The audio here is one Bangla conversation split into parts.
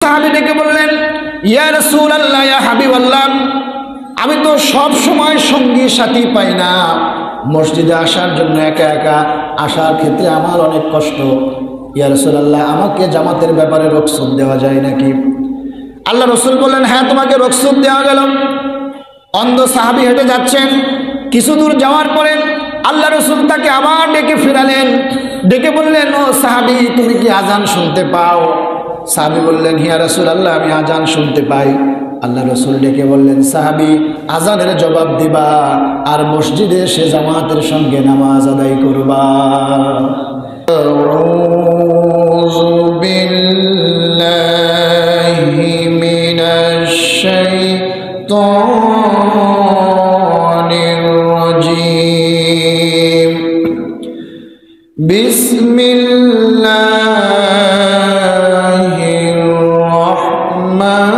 সাহাবী ডেকে বললেন, ইয়া রাসূলুল্লাহ, ইয়া হাবিবাল্লাহ, আমি তো সব সময় সঙ্গী সাথী পাই না, মসজিদে আসার জন্য একা একা আসার ক্ষেত্রে আমার অনেক কষ্ট। ইয়া রাসূলুল্লাহ, আমাকে জামাতের ব্যাপারে রুখসত দেওয়া যায় নাকি? আল্লাহ রসুল বললেন, হ্যাঁ, তোমাকে রুখসত দেওয়া গেল। অন্ধ সাহাবী হেঁটে যাচ্ছেন, কিছু দূর যাওয়ার পরে আল্লাহ রসুল তাকে আবার ডেকে ফিরালেন, ডেকে বললেন, ও সাহাবী, তুমি কি আজান শুনতে পাও? সাহাবী বললেন, ইয়া রাসূলুল্লাহ, আমি আজান শুনতে পাই। আল্লাহ রসুল ডেকে বললেন, সাহাবী, আজানের জবাব দিবা আর মসজিদে এসে জামাতের সঙ্গে নামাজ আদায় করবা। আউযু বিল্লাহি মিনাশ শাইতানির রাজীম। বিসমিল্লাহির রাহমানির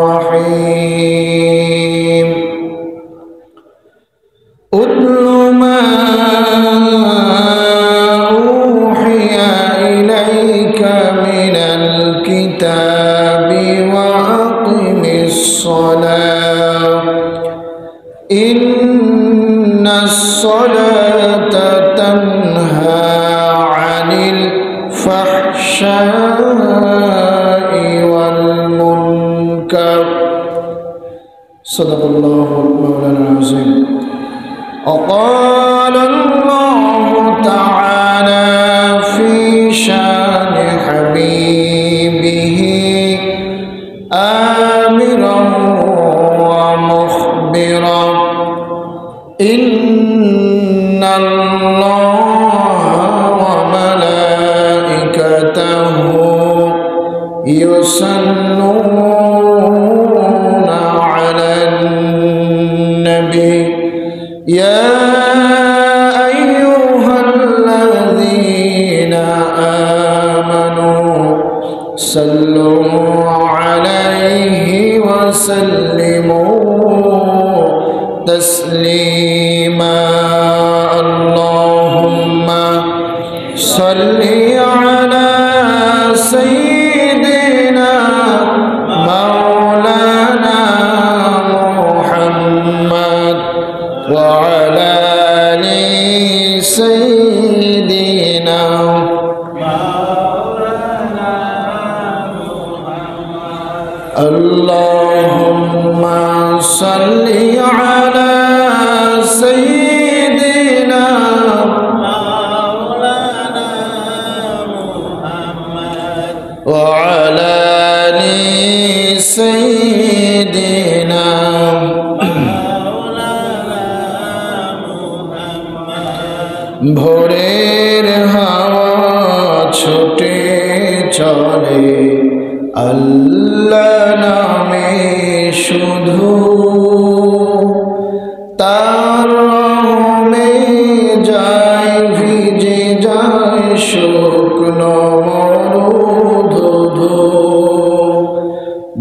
রাহিম। উতলু মা উহিয়া ইলাইকা মিনাল কিতাবি ওয়া আকিমিস সালাহ। ইন্নাস সালাতা তানহা আনিল ফাহশাই ওয়াল মুনকার। সাদাকাল্লাহু মাওলানা আযীম। وقال الله تعالى في شان حبيبه آمرا ومخبرا إن الله وملائكته يصلون على النبي يا أيها الذين آمنوا صلوا عليه وسلموا تسليما اللهم صل على سيدنا مولانا محمد وعلى آل سيدنا مولانا محمد اللهم صل على سيدنا مولانا محمد وعلى آل سيدنا ভোরের হাওয়া ছুটে চলে আল্লাহ নামে শুধু, তার রহমে যায় ভিজে যায় শুকনো মরুধু।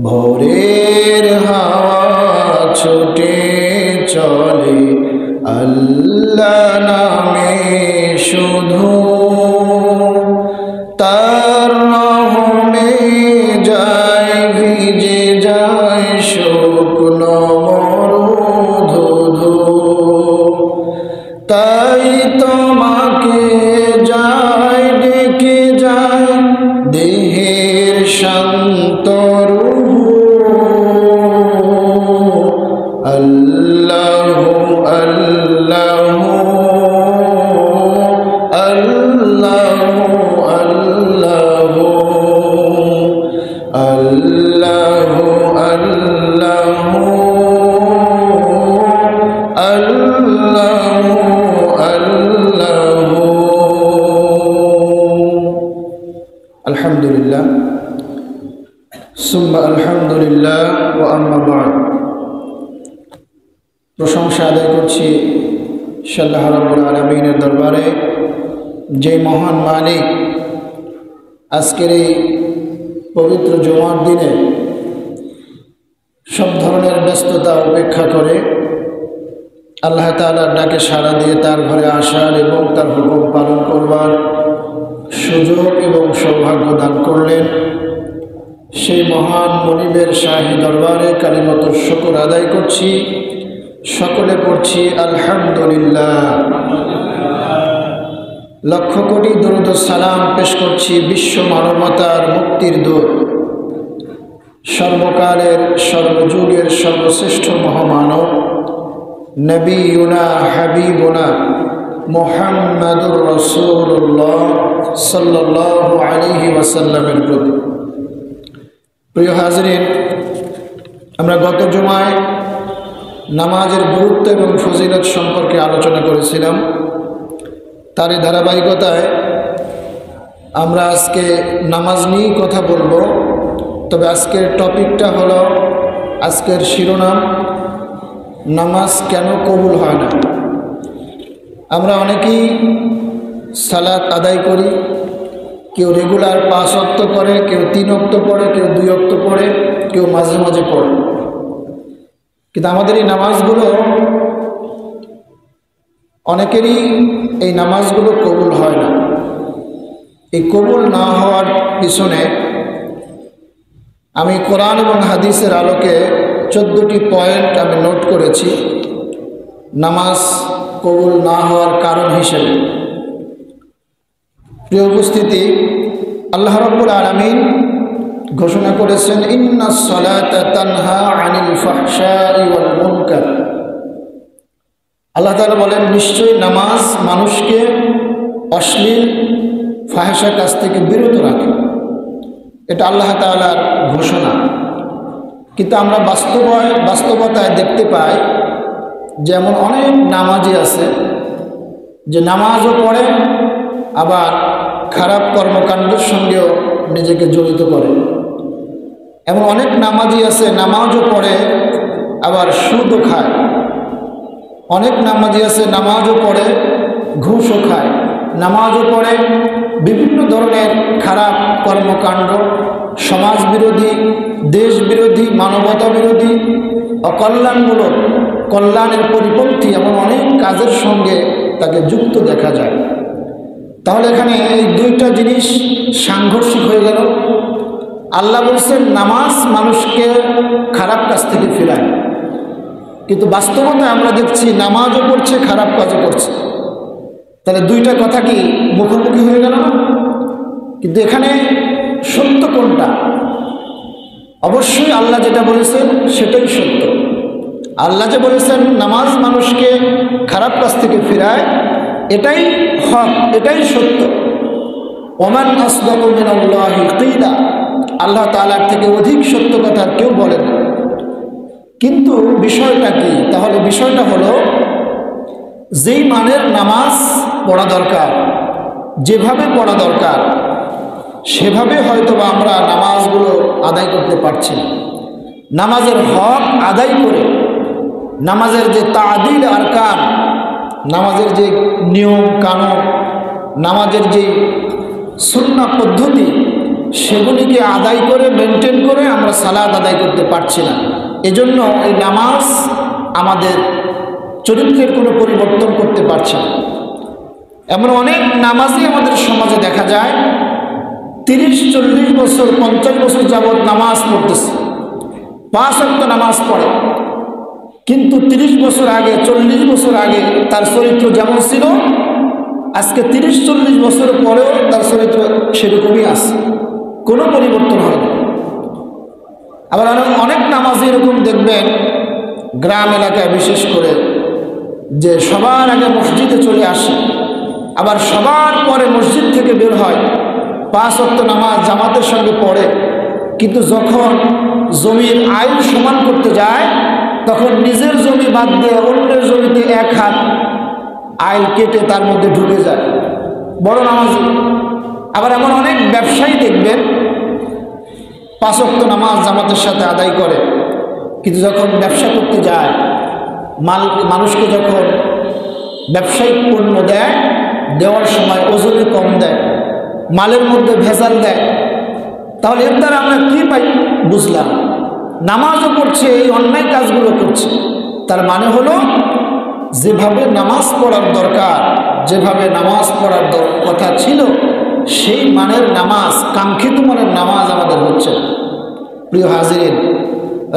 ভোরের হাওয়া ছুটে চলে আল্লাহ নামে শুধু, তার রহমে যায় ভিজে যায় শুকনো মরুধু। তাই তোমাকে যায় ডেকে যায় দেহের শান্ত রূহ। আল্লাহু আল্লাহু আল্লাহু আল্লাহু আল্লাহু আল্লাহু আল্লাহু আল্লাহু। আলহামদুলিল্লাহ সুম্মা আলহামদুলিল্লাহ ওয়া আম্মা বা'দ। প্রশংসা আদায় করছি আল্লাহ রাব্বুল আলামিনের দরবারে, যে মহান মালিক আজকের এই পবিত্র জুমার দিনে সব ধরনের ব্যস্ততা উপেক্ষা করে আল্লাহ তাআলার ডাকে সাড়া দিয়ে তার ঘরে আসার এবং তার হুকুম পালন করবার সুযোগ এবং সৌভাগ্য দান করলেন, সেই মহান মনিবের শাহী দরবারে কালিমাতুর শুকর আদায় করছি। সকলে পড়ছি আলহামদুলিল্লাহ। লক্ষ কোটি দরুদ ও সালাম পেশ করছি বিশ্ব মানবতার মুক্তির দূত, সর্বকালের সর্বযুগের সর্বশ্রেষ্ঠ মহামানব নবিয়ুনা হাবিবুনা মুহাম্মাদুর রাসূলুল্লাহ সাল্লাল্লাহু আলাইহি ওয়াসাল্লামের প্রতি। প্রিয় হাজরিন, আমরা গত জুমায় নামাজের গুরুত্ব এবং ফজিলত সম্পর্কে আলোচনা করেছিলাম। তারই ধারাবাহিকতায় আমরা আজকে নামাজ নিয়েই কথা বলবো। তবে আজকের টপিকটা হলো, আজকের শিরোনাম, নামাজ কেন কবুল হয় না। আমরা অনেকেই সালাত আদায় করি, কেউ রেগুলার 5 ওয়াক্ত করে, কেউ 3 ওয়াক্ত পড়ে, কেউ 2 ওয়াক্ত পড়ে, কেউ মাঝে মাঝে পড়ে। কিন্তু আমাদের এই নামাজগুলো, অনেকেরই এই নামাজগুলো কবুল হয় না। এই কবুল না হওয়ার পিছনে আমি কোরআন এবং হাদিসের আলোকে 14টি পয়েন্ট আমি নোট করেছি নামাজ কবুল না হওয়ার কারণ হিসেবে। প্রিয় উপস্থিতি, আল্লাহ রাব্বুল আলামিন ঘোষণা করেছেন, ইন্নাস সালাতা তানহা আনিল ফাহশাই ওয়াল মুনকার। আল্লাহ তাআলা বলেন, নিশ্চয়ই নামাজ মানুষকে অশ্লীল ফাহিশা কাজ থেকে বিরত রাখে। এটা আল্লাহ তাআলার ঘোষণা। কিন্তু আমরা বাস্তবতায় দেখতে পাই যেমন অনেক নামাজি আছে যে নামাজও পড়ে, আবার খারাপ কর্মকাণ্ডের সঙ্গেও নিজেকে জড়িত করে। এমন অনেক নামাজি আছে নামাজও পড়ে, আবার সুদও খায়। অনেক নামাজি আছে নামাজও পড়ে, ঘুষও খায়। নামাজও পড়ে, বিভিন্ন ধরনের খারাপ কর্মকাণ্ড, সমাজ বিরোধী, দেশ বিরোধী, মানবতা বিরোধী, অকল্যাণমূলক, কল্যাণের পরিপন্থী এমন অনেক কাজের সঙ্গে তাকে যুক্ত দেখা যায়। তাহলে এখানে এই দুইটা জিনিস সাংঘর্ষিক হয়ে গেল। আল্লাহ বলছেন নামাজ মানুষকে খারাপ কাজ থেকে ফেরায়, কিন্তু বাস্তবতায় আমরা দেখছি নামাজও পড়ছে, খারাপ কাজও করছে। তাহলে দুইটা কথা কি মুখোমুখি হয়ে গেল না? কিন্তু এখানে সত্য কোনটা? অবশ্যই আল্লাহ যেটা বলেছেন সেটাই সত্য। আল্লাহ যে বলেছেন নামাজ মানুষকে খারাপ কাজ থেকে ফেরায়, এটাই হক, এটাই সত্য। ওমান আসদাকু মিনাল্লাহি কিলা, আল্লাহ তাআলার থেকে অধিক সত্য কথা আর কেউ বলে না। কিন্তু বিষয়টা কি? তাহলে বিষয়টা হলো, যেই মানের নামাজ পড়া দরকার, যেভাবে পড়া দরকার, সেভাবে হয়তোবা আমরা নামাজগুলো আদায় করতে পারছি না। নামাজের হক আদায় করে, নামাজের যে তাদিল আরকান, নামাজের যে নিয়ম কানুন, নামাজের যে সুন্নাহ পদ্ধতি, সেগুলিকে আদায় করে মেনটেন করে আমরা সালাত আদায় করতে পারছি না। এজন্য এই নামাজ আমাদের চরিত্রের কোনো পরিবর্তন করতে পারছে না। এমন অনেক নামাজই আমাদের সমাজে দেখা যায় 30-40 বছর 50 বছর যাবৎ নামাজ পড়তেছে, 5 ওয়াক্ত নামাজ পড়ে, কিন্তু 30 বছর আগে, 40 বছর আগে তার চরিত্র যেমন ছিল, আজকে 30-40 বছর পরেও তার চরিত্র সেরকমই আছে, কোনো পরিবর্তন হয় না। আবার অনেক নামাজি এরকম দেখবেন গ্রাম এলাকায় বিশেষ করে, যে সবার আগে মসজিদে চলে আসে, আবার সবার পরে মসজিদ থেকে বের হয়, 5 ওয়াক্ত নামাজ জামাতের সঙ্গে পড়ে, কিন্তু যখন জমির আইন সমান করতে যায়, তখন নিজের জমি বাদ দিয়ে অন্যের জমিতে 1 হাত আইল কেটে তার মধ্যে ঢুকে যায়, বড় নামাজি। আবার এমন অনেক ব্যবসায়ী দেখবেন 5 ওয়াক্ত নামাজ জামাতের সাথে আদায় করে, কিন্তু যখন ব্যবসা করতে যায়, মানুষকে যখন ব্যবসায়িক পণ্য দেয়, দেওয়ার সময় ওজনে কম দেয়, মালের মধ্যে ভেজাল দেয়। তাহলে এর দ্বারা আমরা কী পাই বুঝলাম? নামাজও পড়ছে, এই অন্যায় কাজগুলো করছে। তার মানে হলো, যেভাবে নামাজ পড়ার দরকার, যেভাবে নামাজ পড়ার কথা ছিল, সেই মানের নামাজ, কাঙ্ক্ষিত মানের নামাজ আমাদের হচ্ছে না। প্রিয় হাজিরিন,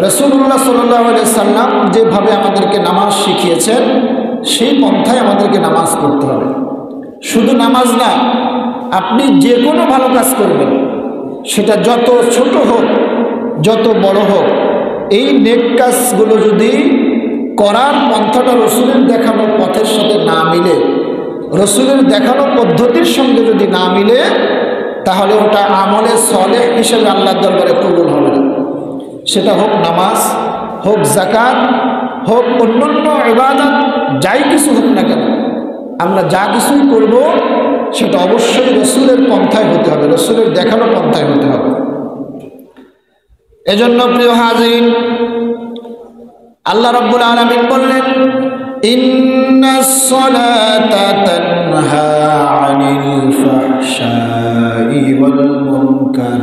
রাসূলুল্লাহ সাল্লাল্লাহু আলাইহি সাল্লাম যেভাবে আমাদেরকে নামাজ শিখিয়েছেন সেই পন্থায় আমাদেরকে নামাজ পড়তে হবে। শুধু নামাজ না, আপনি যে কোনো ভালো কাজ করবেন, সেটা যত ছোট হোক যত বড় হোক, এই নেক কাজগুলো যদি করার পন্থাটা রসুলের দেখানো পথের সাথে না মিলে, রসুলের দেখানো পদ্ধতির সঙ্গে যদি না মিলে, তাহলে ওটা আমলে সলেহ হিসেবে আল্লাহর দরবারে কবুল হবে না। সেটা হোক নামাজ, হোক যাকাত, হোক অন্যান্য ইবাদত, যাই কিছু হোক না কেন, আমরা যা কিছুই করব সেটা অবশ্যই রসুলের পন্থায় হতে হবে, রসুলের দেখানো পন্থায় হতে হবে। এজন্য প্রিয় হাজিরিন, আল্লাহ রাব্বুল আলামিন বললেন, ইন্নাস সালাতা তানহা আনিল ফাহশাই ওয়াল মুনকার।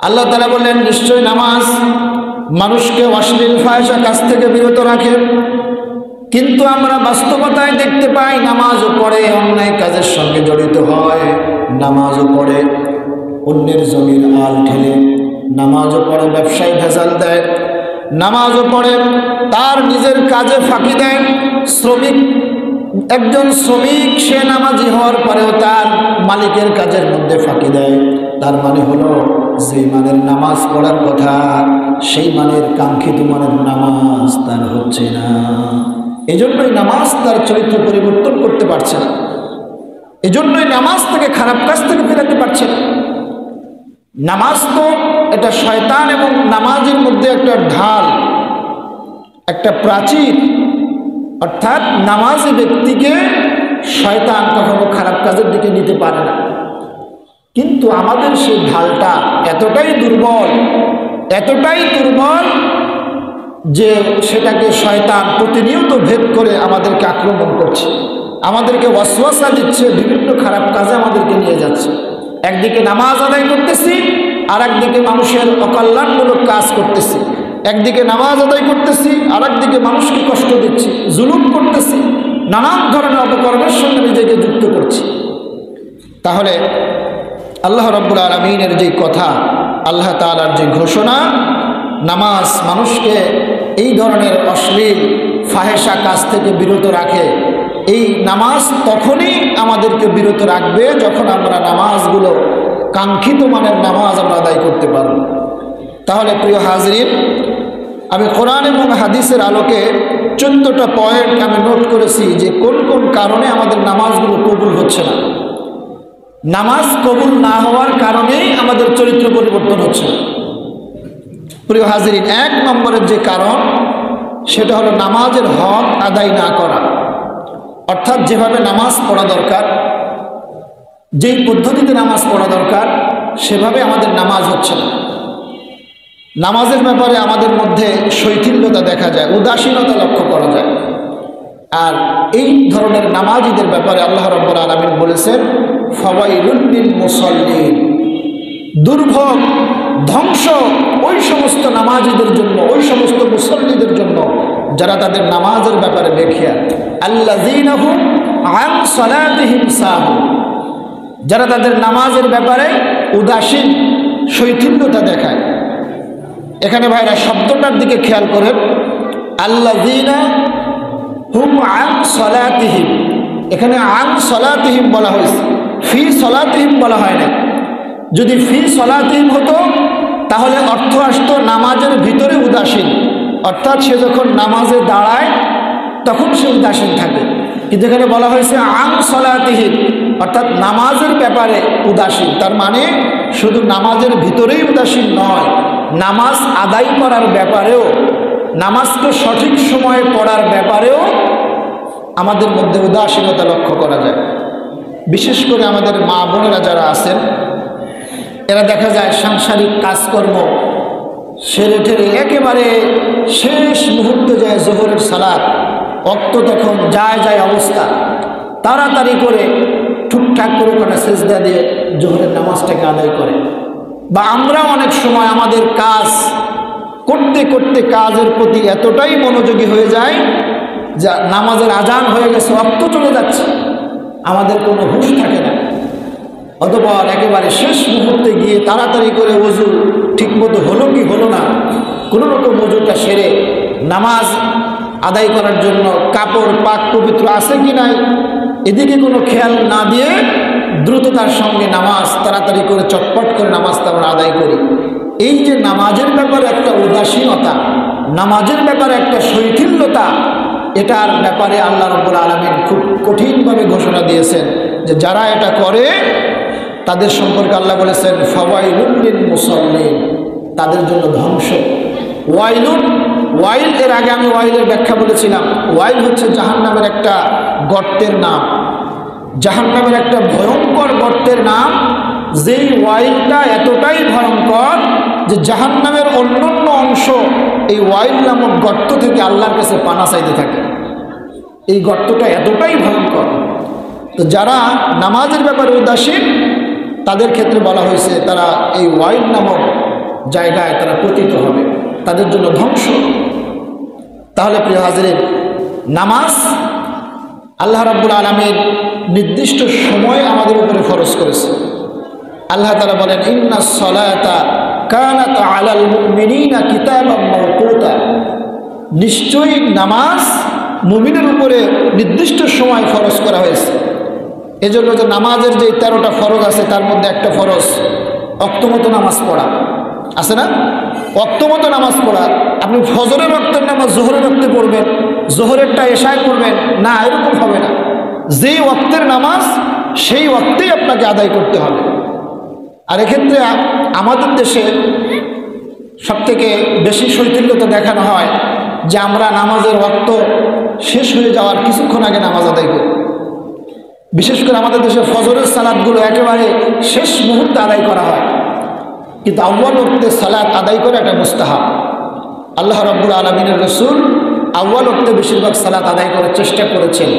আল্লাহ তাআলা বললেন, নিশ্চয় নামাজ মানুষকে অশ্লীল ফাহিশা কাজ থেকে বিরত রাখে। কিন্তু আমরা বাস্তবতায় দেখতে পাই, নামাজও পড়ে অন্যায় কাজের সঙ্গে জড়িত হয়, নামাজও পড়ে অন্যের জমির আল ঠেলে, নামাজও পড়ে ব্যবসায় ভেজাল দেয়, নামাজও পড়ে তার নিজের কাজে ফাঁকি দেয়। একজন শ্রমিক সে নামাজি হওয়ার পরেও তার মালিকের কাজের মধ্যে ফাঁকি দেয়। তার মানে হলো, যেই মানের নামাজ পড়ার কথা সেই মানের কাঙ্ক্ষিত মানের নামাজ তার হচ্ছে না। এজন্যই নামাজ তার চরিত্র পরিবর্তন করতে পারছে না, এজন্যই নামাজ তাকে খারাপ কাজ থেকে ফেরাতে পারছে না। নামাজ তো এটা শয়তান এবং নামাজের মধ্যে একটা ঢাল, একটা প্রাচীর, অর্থাৎ নামাজি ব্যক্তিকে শয়তান কখনো খারাপ কাজের দিকে নিতে পারে না। কিন্তু আমাদের সেই ঢালটা এতটাই দুর্বল, এতটাই দুর্বল যে সেটাকে শয়তান প্রতিনিয়ত ভেদ করে আমাদেরকে আক্রমণ করছে, আমাদেরকে ওয়াসওয়াসা দিচ্ছে, বিভিন্ন খারাপ কাজে আমাদেরকে নিয়ে যাচ্ছে। একদিকে নামাজ আদায় করতেছি, আর একদিকে মানুষের অকল্যাণমূলক কাজ করতেছি। একদিকে নামাজ আদায় করতেছি, আর একদিকে মানুষকে কষ্ট দিচ্ছি, জুলুম করতেছি, নানান ধরনের অপকর্মের সঙ্গে নিজেকে যুক্ত করছি। তাহলে আল্লাহ রাব্বুল আলামিনের যে কথা, আল্লাহ তাআলার যে ঘোষণা, নামাজ মানুষকে এই ধরনের অশ্লীল ফাহেসা কাজ থেকে বিরত রাখে। এই নামাজ তখনই আমাদেরকে বিরত রাখবে যখন আমরা নামাজগুলো কাঙ্ক্ষিত মানের নামাজ আমরা আদায় করতে পারব। তাহলে প্রিয় হাজরিন, আমি কোরআন এবং হাদিসের আলোকে 14টা পয়েন্ট আমি নোট করেছি যে কোন কোন কারণে আমাদের নামাজগুলো কবুল হচ্ছে না। নামাজ কবুল না হওয়ার কারণেই আমাদের চরিত্র পরিবর্তন হচ্ছে না। প্রিয় হাজরিন, 1 নম্বরের যে কারণ সেটা হলো নামাজের হক আদায় না করা। অর্থাৎ যেভাবে নামাজ পড়া দরকার, যেই পদ্ধতিতে নামাজ পড়া দরকার, সেভাবে আমাদের নামাজ হচ্ছে না। নামাজের ব্যাপারে আমাদের মধ্যে শৈথিল্যতা দেখা যায়, উদাসীনতা লক্ষ্য করা যায়। আর এই ধরনের নামাজীদের ব্যাপারে আল্লাহ রাব্বুল আলামিন বলেছেন, ফাওয়াইলুল লিল মুসাল্লিন, দুর্ভোগ, ধ্বংস ওই সমস্ত নামাজীদের জন্য, ওই সমস্ত মুসল্লিদের জন্য যারা তাদের নামাজের ব্যাপারে বেখিয়া, আল্লাযীনা হুম আন সালাতিহিম সাহুন, যারা তাদের নামাজের ব্যাপারে উদাসীন, শৈথিল্যতা দেখায়। এখানে ভাইরা শব্দটার দিকে খেয়াল করেন, আল্লাযীনা হুম আন সালাতিহিম, এখানে আন সালাতিহিম বলা হয়েছে, ফি সালাতিহিম বলা হয় না। যদি ফি সালাতিহিম হতো তাহলে অর্থ আসতো নামাজের ভিতরে উদাসীন, অর্থাৎ সে যখন নামাজে দাঁড়ায় তখন সে উদাসীন থাকে। কিন্তু এখানে বলা হয়েছে আন সালাতিহিম, অর্থাৎ নামাজের ব্যাপারে উদাসীন। তার মানে শুধু নামাজের ভিতরেই উদাসীন নয়, নামাজ আদায় করার ব্যাপারেও, নামাজকে সঠিক সময়ে পড়ার ব্যাপারেও আমাদের মধ্যে উদাসীনতা লক্ষ্য করা যায়। বিশেষ করে আমাদের মা বোনেরা যারা আছেন, এরা দেখা যায় সাংসারিক কাজকর্ম সেরে ঠেরে একেবারে শেষ মুহূর্তে যায় জোহরের সালাত, অক্ত তখন যায় অবস্থা, তাড়াতাড়ি করে ঠুকঠাক করে কোনো সেজদা দিয়ে জোহরের নামাজটাকে আদায় করে। বা আমরা অনেক সময় আমাদের কাজ করতে করতে কাজের প্রতি এতটাই মনোযোগী হয়ে যায় যা নামাজের আজান হয়ে গেছে, অক্ত চলে যাচ্ছে, আমাদের কোনো হুঁশ থাকে না। অতঃপর একেবারে শেষ মুহূর্তে গিয়ে তাড়াতাড়ি করে ওযু ঠিকমতো হলো কি হলো না, কোনো রকম ওযুটা সেরে নামাজ আদায় করার জন্য কাপড় পাক পবিত্র আছে কি নাই এদিকে কোনো খেয়াল না দিয়ে দ্রুততার সঙ্গে নামাজ তাড়াতাড়ি করে চটপট করে নামাজটা আমরা আদায় করি। এই যে নামাজের ব্যাপারে একটা উদাসীনতা, নামাজের ব্যাপারে একটা শৈথিল্যতা, এটার ব্যাপারে আল্লাহ রাব্বুল আলামিন খুব কঠিনভাবে ঘোষণা দিয়েছেন যে যারা এটা করে তাদের সম্পর্কে আল্লাহ বলেছেন ফাওয়াইলুল লিল মুসাল্লিন, তাদের জন্য ধ্বংস। ওয়াইলুন, ওয়াইল এর আগে আমি ওয়াইলের ব্যাখ্যা বলেছিলাম। ওয়াইল হচ্ছে জাহান্নামের একটা গর্তের নাম, জাহান্নামের একটা ভয়ঙ্কর গর্তের নাম, যেই ওয়াইলটা এতটাই ভয়ঙ্কর যে জাহান্নামের অন্যান্য অংশ এই ওয়াইল নামক গর্ত থেকে আল্লাহর কাছে পানা চাইতে থাকে। এই গর্তটা এতটাই ভয়ঙ্কর। তো যারা নামাজের ব্যাপারে উদাসীন তাদের ক্ষেত্রে বলা হয়েছে তারা এই ওয়াইল নামক জায়গায় তারা পতিত হবে, তাদের জন্য ধ্বংস। তাহলে প্রিয় হাজিরিন, নামাজ আল্লাহ রাব্বুল আলামিন নির্দিষ্ট সময় আমাদের উপরে ফরজ করেছে। আল্লাহ তাআলা বলেন ইন্নাস সালাতা কানাত আলাল মুমিনিনা কিতাবাম মাওকুতা, নিশ্চয়ই নামাজ মুমিনের উপরে নির্দিষ্ট সময় ফরজ করা হয়েছে। এজন্য যে নামাজের যে 13টা ফরজ আছে তার মধ্যে একটা ফরজ ওয়াক্তমতো নামাজ পড়া, আছে না? ওয়াক্তমতো নামাজ পড়া। আপনি ফজরের ওয়াক্তের নামাজ জোহরের ওয়াক্তে পড়বেন, জোহরেরটা এশায় পড়বেন না, এরকম হবে না। যেই ওয়াক্তের নামাজ সেই ওয়াক্তেই আপনাকে আদায় করতে হবে। আর এক্ষেত্রে আমাদের দেশে সবথেকে বেশি শৈথিল্যতা দেখানো হয় যে আমরা নামাজের ওয়াক্ত শেষ হয়ে যাওয়ার কিছুক্ষণ আগে নামাজ আদায় করি। বিশেষ করে আমাদের দেশে ফজরের সালাতগুলো একেবারে শেষ মুহূর্তে আদায় করা হয়, কিন্তু আউয়াল ওয়াক্তে সালাত আদায় করে একটা মুস্তাহাব। আল্লাহ রাব্বুল আলামিনের রাসূল আউয়াল ওয়াক্তে বেশিরভাগ সালাত আদায় করার চেষ্টা করেছেন।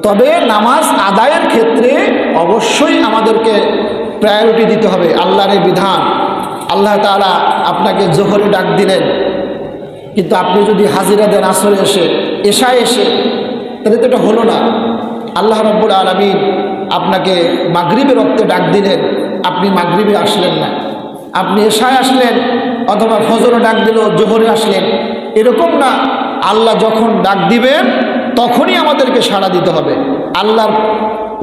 তবে নামাজ আদায়ের ক্ষেত্রে অবশ্যই আমাদেরকে প্রায়োরিটি দিতে হবে আল্লাহর এই বিধান। আল্লাহ তাআলা আপনাকে জোহরে ডাক দিলেন, কিন্তু আপনি যদি হাজিরা দেন আসরে এসে এশায় এসে, তাহলে তো এটা হলো না। আল্লাহ রাব্বুল আলামিন আপনাকে মাগরিবের ওয়াক্তে ডাক দিলেন, আপনি মাগরিবে আসলেন না, আপনি এশায় আসলেন, অথবা ফজরে ডাক দিল জোহরে আসলেন, এরকম না। আল্লাহ যখন ডাক দিবেন তখনই আমাদেরকে সাড়া দিতে হবে। আল্লাহর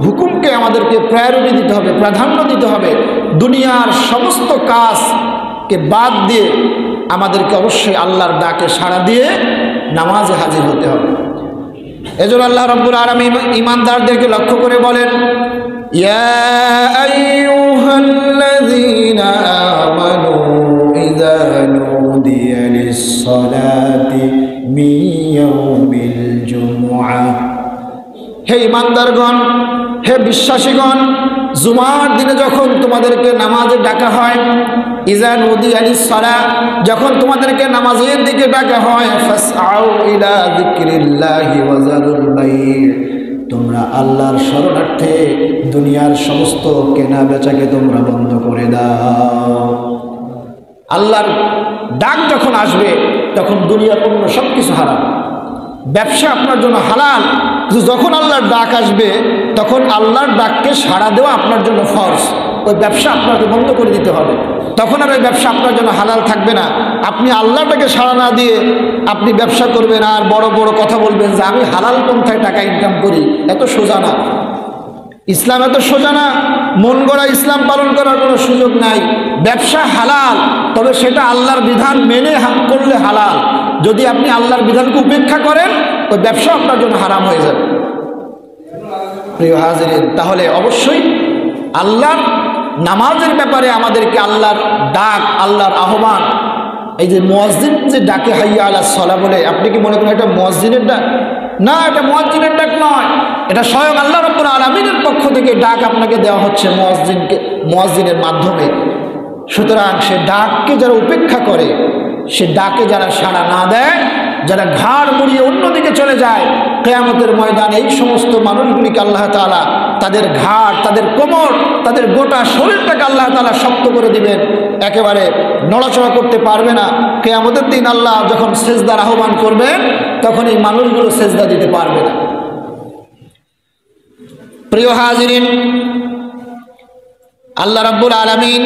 হুকুমকে আমাদেরকে প্রায়োরিটি দিতে হবে, প্রাধান্য দিতে হবে। দুনিয়ার সমস্ত কাজকে বাদ দিয়ে আমাদেরকে অবশ্যই আল্লাহর ডাকে সাড়া দিয়ে নামাজে হাজির হতে হবে। এজন্য আল্লাহ রাব্বুল আলামিন ঈমানদারদেরকে লক্ষ্য করে বলেন ইয়া আইয়ুহাল্লাযীনা আমানু ইযা নুদিয়া লিস-সালাতি মিন ইয়াউমিল জুমআহ, হে ঈমানদারগণ, হে বিশ্বাসীগণ, জুমার দিনে যখন তোমাদেরকে নামাজে ডাকা হয়, ইযা নুদিয়া লিস-সালাহ, যখন তোমাদেরকে নামাজের দিকে ডাকা হয়, ফাসআউ ইলা যিকরিল্লাহি ওয়া যারুল বাই', তোমরা আল্লাহর শরণার্থে দুনিয়ার সমস্ত কেনা বেচাকে তোমরা বন্ধ করে দাও। আল্লাহর ডাক যখন আসবে তখন দুনিয়ার অন্য সব কিছু হারাম। ব্যবসা আপনার জন্য হালাল, কিন্তু যখন আল্লাহর ডাক আসবে তখন আল্লাহর ডাককে সাড়া দেওয়া আপনার জন্য ফরজ। ওই ব্যবসা আপনাকে বন্ধ করে দিতে হবে, তখন আর ওই ব্যবসা আপনার জন্য হালাল থাকবে না। আপনি আল্লাহটাকে সাড়া না দিয়ে আপনি ব্যবসা করবেন আর বড় বড় কথা বলবেন যে আমি হালাল পন্থায় টাকা ইনকাম করি, এত সোজা না। ইসলাম এত সোজা না। মন গড়া ইসলাম পালন করার কোনো সুযোগ নাই। ব্যবসা হালাল, তবে সেটা আল্লাহর বিধান মেনে করলে হালাল। যদি আপনি আল্লাহর বিধানকে উপেক্ষা করেন ওই ব্যবসা আপনার জন্য হারাম হয়ে যাবে। প্রিয় হাজিরিন, তাহলে অবশ্যই আল্লাহর নামাজের ব্যাপারে আমাদেরকে আল্লাহর ডাক, আল্লাহর আহ্বান, এই যে মুয়াজ্জিন যে ডাকে হাইয়া আলাস সালাহ বলে, আপনি কি মনে করেন এটা মুয়াজ্জিনের ডাক? না, এটা মুয়াজ্জিনের ডাক নয়, এটা স্বয়ং আল্লাহ রাব্বুল আলামিনের পক্ষ থেকে ডাক আপনাকে দেওয়া হচ্ছে মুয়াজ্জিনের মাধ্যমে। সুতরাং সে ডাককে যারা উপেক্ষা করে, সে ডাকে যারা সাড়া না দেয়, যারা ঘাড় মুড়িয়ে অন্যদিকে চলে যায়, কিয়ামতের ময়দানে এই সমস্ত মানুষগুলিকে আল্লাহ তাআলা তাদের ঘাড়, তাদের কোমর, তাদের গোটা শরীরটাকে আল্লাহ তাআলা শক্ত করে দিবেন, একেবারে নড়াচড়া করতে পারবে না। কিয়ামতের দিন আল্লাহ যখন সেজদার আহ্বান করবেন তখন এই মানুষগুলো সেজদা দিতে পারবে না। প্রিয় হাজিরিন, আল্লাহ রাব্বুল আলামিন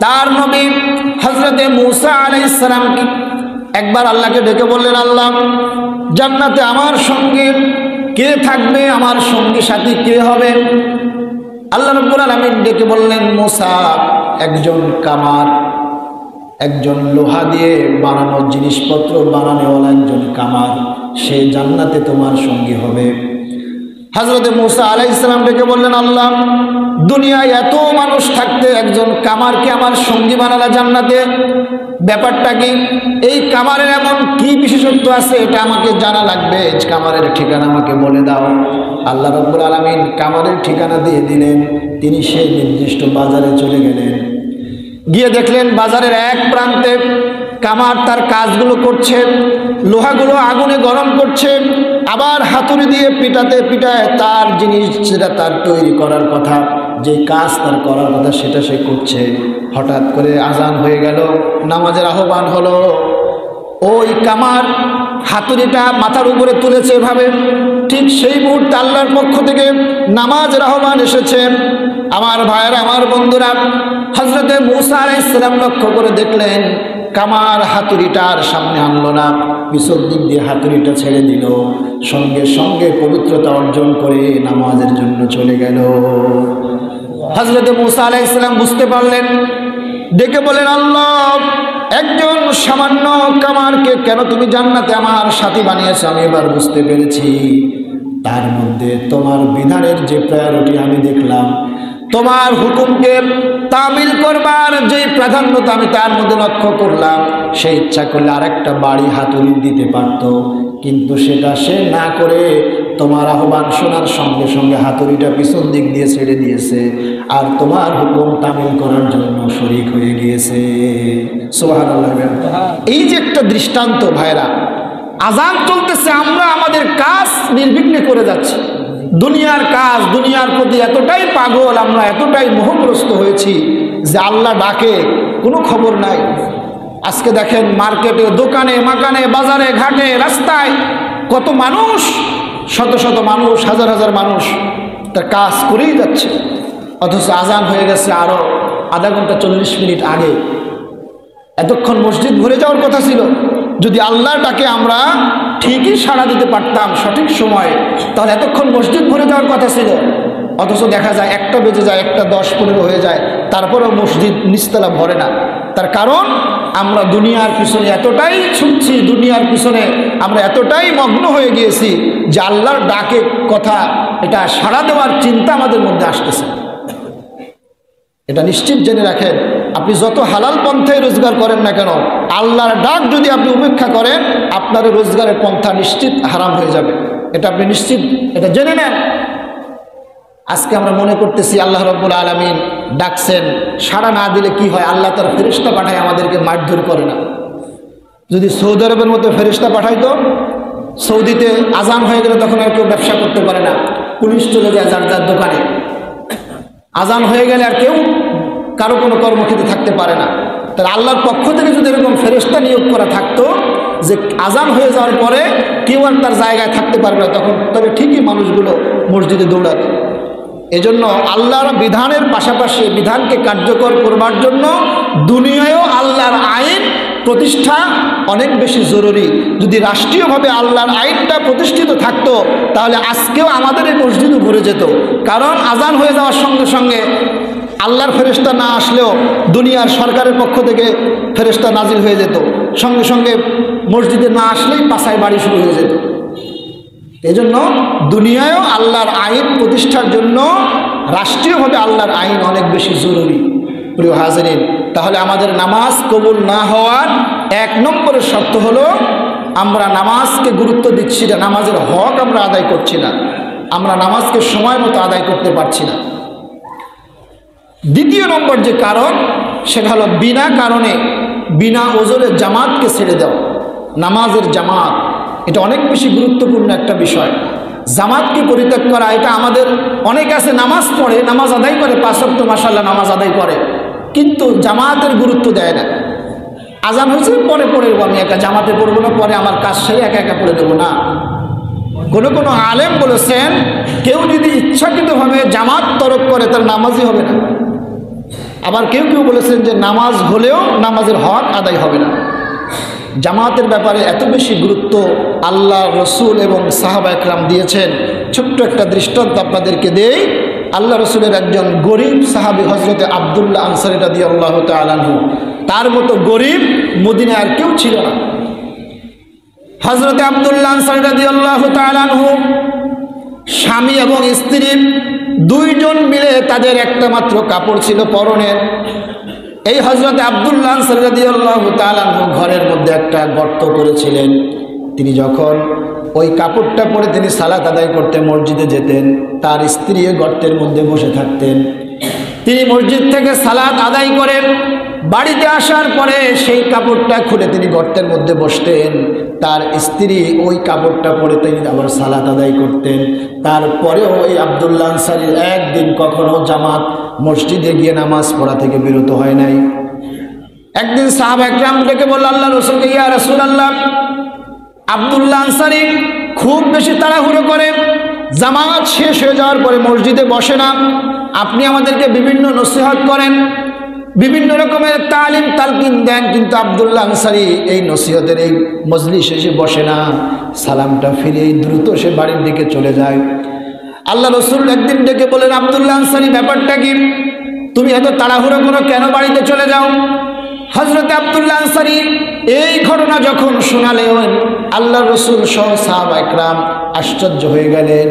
তার নবী হযরতে মূসা আলাইহিস সালামকে একবার আল্লাহকে ডেকে বললেন, আল্লাহ জান্নাতে আমার সঙ্গে কে থাকবে, আমার সঙ্গী সাথী কে হবে? আল্লাহ রাব্বুল আলামিন ডেকে বললেন, মূসা একজন কামার, একজন লোহা দিয়ে বানানো জিনিসপত্র বানানোওয়ালা একজন কামার, সে জান্নাতে তোমার সঙ্গী হবে। হযরতে মূসা আলাইহিস সালাম ডেকে বললেন, আল্লাহ দুনিয়ায় এত মানুষ থাকতে একজন কামারকে আমার সঙ্গী বানালা জান্নাতে, ব্যাপারটা কি? এই কামারের এমন কি বিশেষত্ব আছে এটা আমাকে জানা লাগবে, কামারের ঠিকানা আমাকে বলে দাও। আল্লাহ রাব্বুল আলামিন কামারের ঠিকানা দিয়ে দিলেন। তিনি সেই নির্দিষ্ট বাজারে চলে গেলেন। গিয়ে দেখলেন বাজারের এক প্রান্তে কামার তার কাজগুলো করছে, লোহাগুলো আগুনে গরম করছে, আবার হাতুড়ি দিয়ে পিটাতে পিটায় তার জিনিস যেটা তার তৈরি করার কথা, যে কাজ তার করার কথা সেটা সে করছে। হঠাৎ করে আজান হয়ে গেল, নামাজের আহ্বান হলো। ওই কামার হাতুড়িটা মাথার উপরে তুলেছে এভাবে, ঠিক সেই মুহূর্তে আল্লাহর পক্ষ থেকে নামাজের আহ্বান এসেছে। আমার ভাইয়েরা, আমার বন্ধুরা, হযরতে মূসা আলাইহিস সালাম লক্ষ্য করে দেখলেন কামার হাতুড়িটার সামনে আনলো না, পিছন দিক দিয়ে হাতুড়িটা ছেড়ে দিল, সঙ্গে সঙ্গে পবিত্রতা অর্জন করে নামাজের জন্য চলে গেল। হযরতে মূসা আলাইহিস সালাম বুঝতে পারলেন, ডেকে বলেন, আল্লাহ একজন সামান্য কামারকে কেন তুমি জান্নাতে আমার সাথী বানিয়েছো আমি এবার বুঝতে পেরেছি। তার মধ্যে তোমার বিধানের যে প্রায়োরিটি আমি দেখলাম, তোমার হুকুমকে তামিল করবার যে প্রাধান্যতা আমি তার মধ্যে লক্ষ্য করলাম, সে ইচ্ছা করলে আরেকটা বাড়ি হাতুড়ি দিতে পারত, কিন্তু সেটা সে না করে তোমার আহ্বান শোনার সঙ্গে সঙ্গে হাতুড়িটা পিছন দিক দিয়ে ছেড়ে দিয়েছে আর তোমার হুকুম তামিল করার জন্য শরীক হয়ে গিয়েছে। সুবহানাল্লাহ। এই যে একটা দৃষ্টান্ত ভাইরা, আযান চলতেছে, আমরা আমাদের কাজ নির্বিঘ্নে করে যাচ্ছি, দুনিয়ার কাজ, দুনিয়ার প্রতি এতটাই পাগল, আমরা এতটাই মোহগ্রস্ত হয়েছি যে আল্লাহ ডাকে কোনো খবর নাই। আজকে দেখেন মার্কেটে, দোকানে, মাকানে, বাজারে, ঘাটে, রাস্তায় কত মানুষ, শত শত মানুষ, হাজার হাজার মানুষ তার কাজ করেই যাচ্ছে, অথচ আজান হয়ে গেছে আরও আধা ঘন্টা 40 মিনিট আগে। এতক্ষণ মসজিদ ভরে যাওয়ার কথা ছিল। যদি আল্লাহর ডাকে আমরা ঠিকই সাড়া দিতে পারতাম সঠিক সময়ে, তাহলে এতক্ষণ মসজিদ ভরে যাওয়ার কথা ছিল। অথচ দেখা যায় 1টা বেজে যায়, 1টা 10-15 হয়ে যায়, তারপরেও মসজিদ নিচতলা ভরে না। তার কারণ আমরা দুনিয়ার পিছনে এতটাই ছুটছি, দুনিয়ার পিছনে আমরা এতটাই মগ্ন হয়ে গিয়েছি যে আল্লাহর ডাকে কথা এটা সাড়া দেওয়ার চিন্তা আমাদের মধ্যে আসতেছে। এটা নিশ্চিত জেনে রাখেন, আপনি যত হালাল পন্থায় রোজগার করেন না কেন, আল্লাহর ডাক যদি আপনি উপেক্ষা করেন, আপনার রোজগারের পন্থা নিশ্চিত হারাম হয়ে যাবে। এটা আপনি নিশ্চিত, এটা জেনে নেন। আজকে আমরা মনে করতেছি আল্লাহ রাব্বুল আলামিন ডাকছেন, সাড়া না দিলে কি হয়, আল্লাহ তার ফেরেশতা পাঠায় আমাদেরকে মারধর করে না। যদি সৌদি আরবের মধ্যে ফেরেশতা পাঠাইতো, সৌদিতে আজান হয়ে গেলে তখন আর কেউ ব্যবসা করতে পারে না, পুলিশ চলে যায় যার যার দোকানে। আজান হয়ে গেলে আর কেউ কারো কোনো কর্মক্ষেত্রে থাকতে পারে না। তাহলে আল্লাহর পক্ষ থেকে যদি এরকম ফেরেশতা নিয়োগ করা থাকতো যে আজান হয়ে যাওয়ার পরে কেউ আর তার জায়গায় থাকতে পারবে না, তখন তবে ঠিকই মানুষগুলো মসজিদে দৌড়াবে। এজন্য আল্লাহর বিধানের পাশাপাশি বিধানকে কার্যকর করবার জন্য দুনিয়ায়ও আল্লাহর আইন প্রতিষ্ঠা অনেক বেশি জরুরি। যদি রাষ্ট্রীয়ভাবে আল্লাহর আইনটা প্রতিষ্ঠিত থাকতো তাহলে আজকেও আমাদের এই মসজিদও ভরে যেত। কারণ আজান হয়ে যাওয়ার সঙ্গে সঙ্গে আল্লাহর ফেরেশতা না আসলেও দুনিয়ার সরকারের পক্ষ থেকে ফেরেশতা নাজিল হয়ে যেত, সঙ্গে সঙ্গে মসজিদে না আসলেই পাছায় বাড়ি শুরু হয়ে যেত। এজন্য দুনিয়ায়ও আল্লাহর আইন প্রতিষ্ঠার জন্য রাষ্ট্রীয়ভাবে আল্লাহর আইন অনেক বেশি জরুরি। প্রিয় হাজিরিন, তাহলে আমাদের নামাজ কবুল না হওয়ার 1 নম্বরের শর্ত হলো আমরা নামাজকে গুরুত্ব দিচ্ছি না, নামাজের হক আমরা আদায় করছি না, আমরা নামাজকে সময় মতো আদায় করতে পারছি না। 2 নম্বর যে কারণ সেটা হলো বিনা কারণে বিনা ওজরে জামাতকে ছেড়ে দেওয়া। নামাজের জামাত এটা অনেক বেশি গুরুত্বপূর্ণ একটা বিষয়। জামাতকে পরিত্যাগ করা, এটা আমাদের অনেক আছে নামাজ পড়ে, নামাজ আদায় করে, 5 ওয়াক্ত মাশাআল্লাহ নামাজ আদায় করে, কিন্তু জামাতের গুরুত্ব দেয় না। আজান হয়েছে পরে পড়ে আমি একা জামাতে পড়বো না, পরে আমার কাজ সেরে একা একা পড়ে দেবো না। কোনো আলেম বলেছেন কেউ যদি ইচ্ছাকৃতভাবে জামাত তরক করে তার নামাজই হবে না। আবার কেউ বলেছেন যে নামাজ হলেও নামাজের হক আদায় হবে না। জামাতের ব্যাপারে এত বেশি গুরুত্ব আল্লাহ, রসুল এবং সাহাবা একরাম দিয়েছেন। ছোট্ট একটা দৃষ্টান্ত আপনাদেরকে দেই। আল্লাহ রসুলের একজন গরিব সাহাবী হজরতে আব্দুল্লাহ আনসারী রাদিয়াল্লাহু তাআলা আনহু, তার মতো গরিব মদিনায় আর কেউ ছিল না। হজরতে আব্দুল্লাহ আনসারী রাদিয়াল্লাহু তাআলা আনহু স্বামী এবং স্ত্রী দুইজন মিলে তাদের একটা মাত্র কাপড় ছিল পরনের। এই হজরতে আব্দুল্লাহ আনসারী রাদিয়াল্লাহু তাআলা আনহু ঘরের মধ্যে একটা গর্ত করেছিলেন। তিনি যখন ওই কাপড়টা পরে তিনি সালাত আদায় করতে মসজিদে যেতেন, তার স্ত্রী গর্তের মধ্যে বসে থাকতেন। তিনি মসজিদ থেকে সালাত আদায় করেন, বাড়িতে আসার পরে সেই কাপড়টা খুলে তিনি গর্তের মধ্যে বসতেন। তার স্ত্রী ওই কাপড়টা পরে তিনি আবার সালাত আদায় করতেন। তারপরেও ওই আব্দুল্লাহ আনসারী একদিন কখনো জামাত মসজিদে গিয়ে নামাজ পড়া থেকে বিরত হয় নাই। একদিন সাহাবা একরাম ডেকে বলল আল্লাহ রাসূলকে, ইয়া রাসূলুল্লাহ, আব্দুল্লাহ আনসারী খুব বেশি তাড়াহুড়ো করে, জামাত শেষ হয়ে যাওয়ার পরে মসজিদে বসে না। আপনি আমাদেরকে বিভিন্ন নসিহত করেন, বিভিন্ন রকমের তালিম তালকিন দেন, কিন্তু আব্দুল্লাহ আনসারী এই নসিহতের এই মজলিসে এসে বসে না, সালামটা ফিরিয়ে দ্রুত সে বাড়ির দিকে চলে যায়। আল্লাহ রসুল একদিন ডেকে বলেন, আব্দুল্লাহ আনসারী ব্যাপারটা কি? তুমি এত তাড়াহুড়ো করো কেন বাড়িতে চলে যাও? হজরতে আব্দুল্লাহ আনসারী এই ঘটনা যখন শোনালেন, আল্লাহ রসুল সহ সাহাবা একরাম আশ্চর্য হয়ে গেলেন।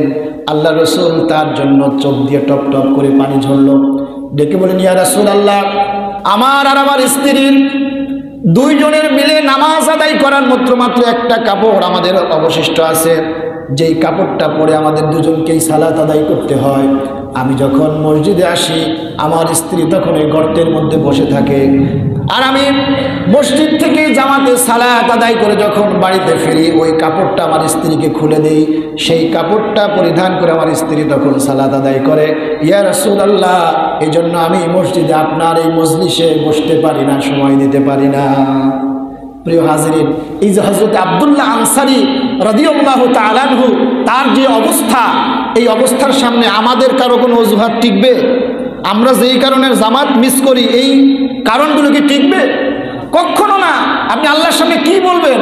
আল্লাহ রসুল তার জন্য চোখ দিয়ে টপ টপ করে পানি ঝরল। ডেকে বলেন, ইয়া রাসূলুল্লাহ, আমার আর আমার স্ত্রীর দুইজনের মিলে নামাজ আদায় করার মাত্র একটা কাপড় আমাদের অবশিষ্ট আছে, যেই কাপড়টা পরে আমাদের দুজনকেই সালাত আদায় করতে হয়। আমি যখন মসজিদে আসি আমার স্ত্রী তখন এই গর্তের মধ্যে বসে থাকে, আর আমি মসজিদ থেকে জামাতে সালাত আদায় করে যখন বাড়িতে ফিরি ওই কাপড়টা আমার স্ত্রীকে খুলে দেই, সেই কাপড়টা পরিধান করে আমার স্ত্রী তখন সালাত আদায় করে। ইয়া রাসূলুল্লাহ, এই জন্য আমি মসজিদে আপনার এই মজলিসে বসতে পারি না, সময় দিতে পারি না। প্রিয় হাজিরিন, এই যে হযরত আব্দুল্লাহ আনসারী রাদিয়াল্লাহু তাআলা আনহু, তার যে অবস্থা, এই অবস্থার সামনে আমাদের কারো কোনো অজুহাত টিকবে? আমরা যেই কারণে জামাত মিস করি এই কারণগুলো কি টিকবে? কখনো না। আপনি আল্লাহর সামনে কি বলবেন?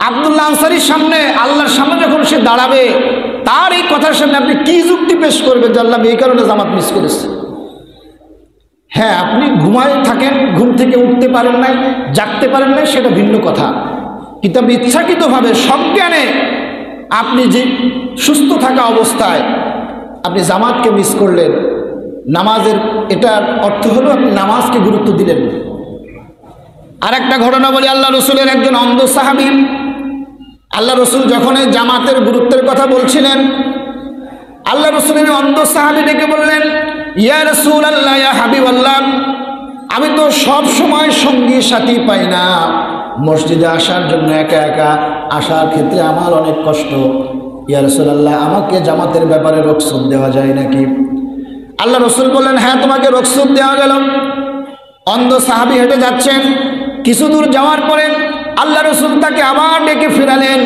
আব্দুল্লাহ আনসারীর সামনে, আল্লাহর সামনে যখন সে দাঁড়াবে, তার এই কথার সামনে আপনি কি যুক্তি পেশ করবেন যে আল্লাহ এই কারণে জামাত মিস করেছে? হ্যাঁ, আপনি ঘুমায় থাকেন, ঘুম থেকে উঠতে পারেন নাই, জাগতে পারেন নাই, সেটা ভিন্ন কথা। কিন্তু আপনি ইচ্ছাকৃতভাবে সজ্ঞানে আপনি যে সুস্থ থাকা অবস্থায় আপনি জামাতকে মিস করলেন, নামাজের এটার অর্থ হলো আপনি নামাজকে গুরুত্ব দিলেন। আর একটা ঘটনা বলি, আল্লাহ রসুলের একজন অন্ধ সাহাবী, আল্লাহ রসুল যখন এই জামাতের গুরুত্বের কথা বলছিলেন, আল্লাহ রসুলের অন্ধ সাহাবী ডেকে বললেন, ইয়া রাসূলুল্লাহ, ইয়া হাবিবাল্লাহ, আমি তো সব সময় সঙ্গী সাথী পাই না, মসজিদে আসার জন্য একা একা আসার ক্ষেত্রে আমার অনেক কষ্ট। ইয়া রাসূলুল্লাহ, আমাকে জামাতের ব্যাপারে রুখসত দেওয়া যায় নাকি? আল্লাহ রসুল বললেন, হ্যাঁ, তোমাকে রুখসত দেওয়া গেল। অন্ধ সাহাবী হেঁটে যাচ্ছেন, কিছু দূর যাওয়ার পরে আল্লাহ রসুল তাকে আবার ডেকে ফেরালেন,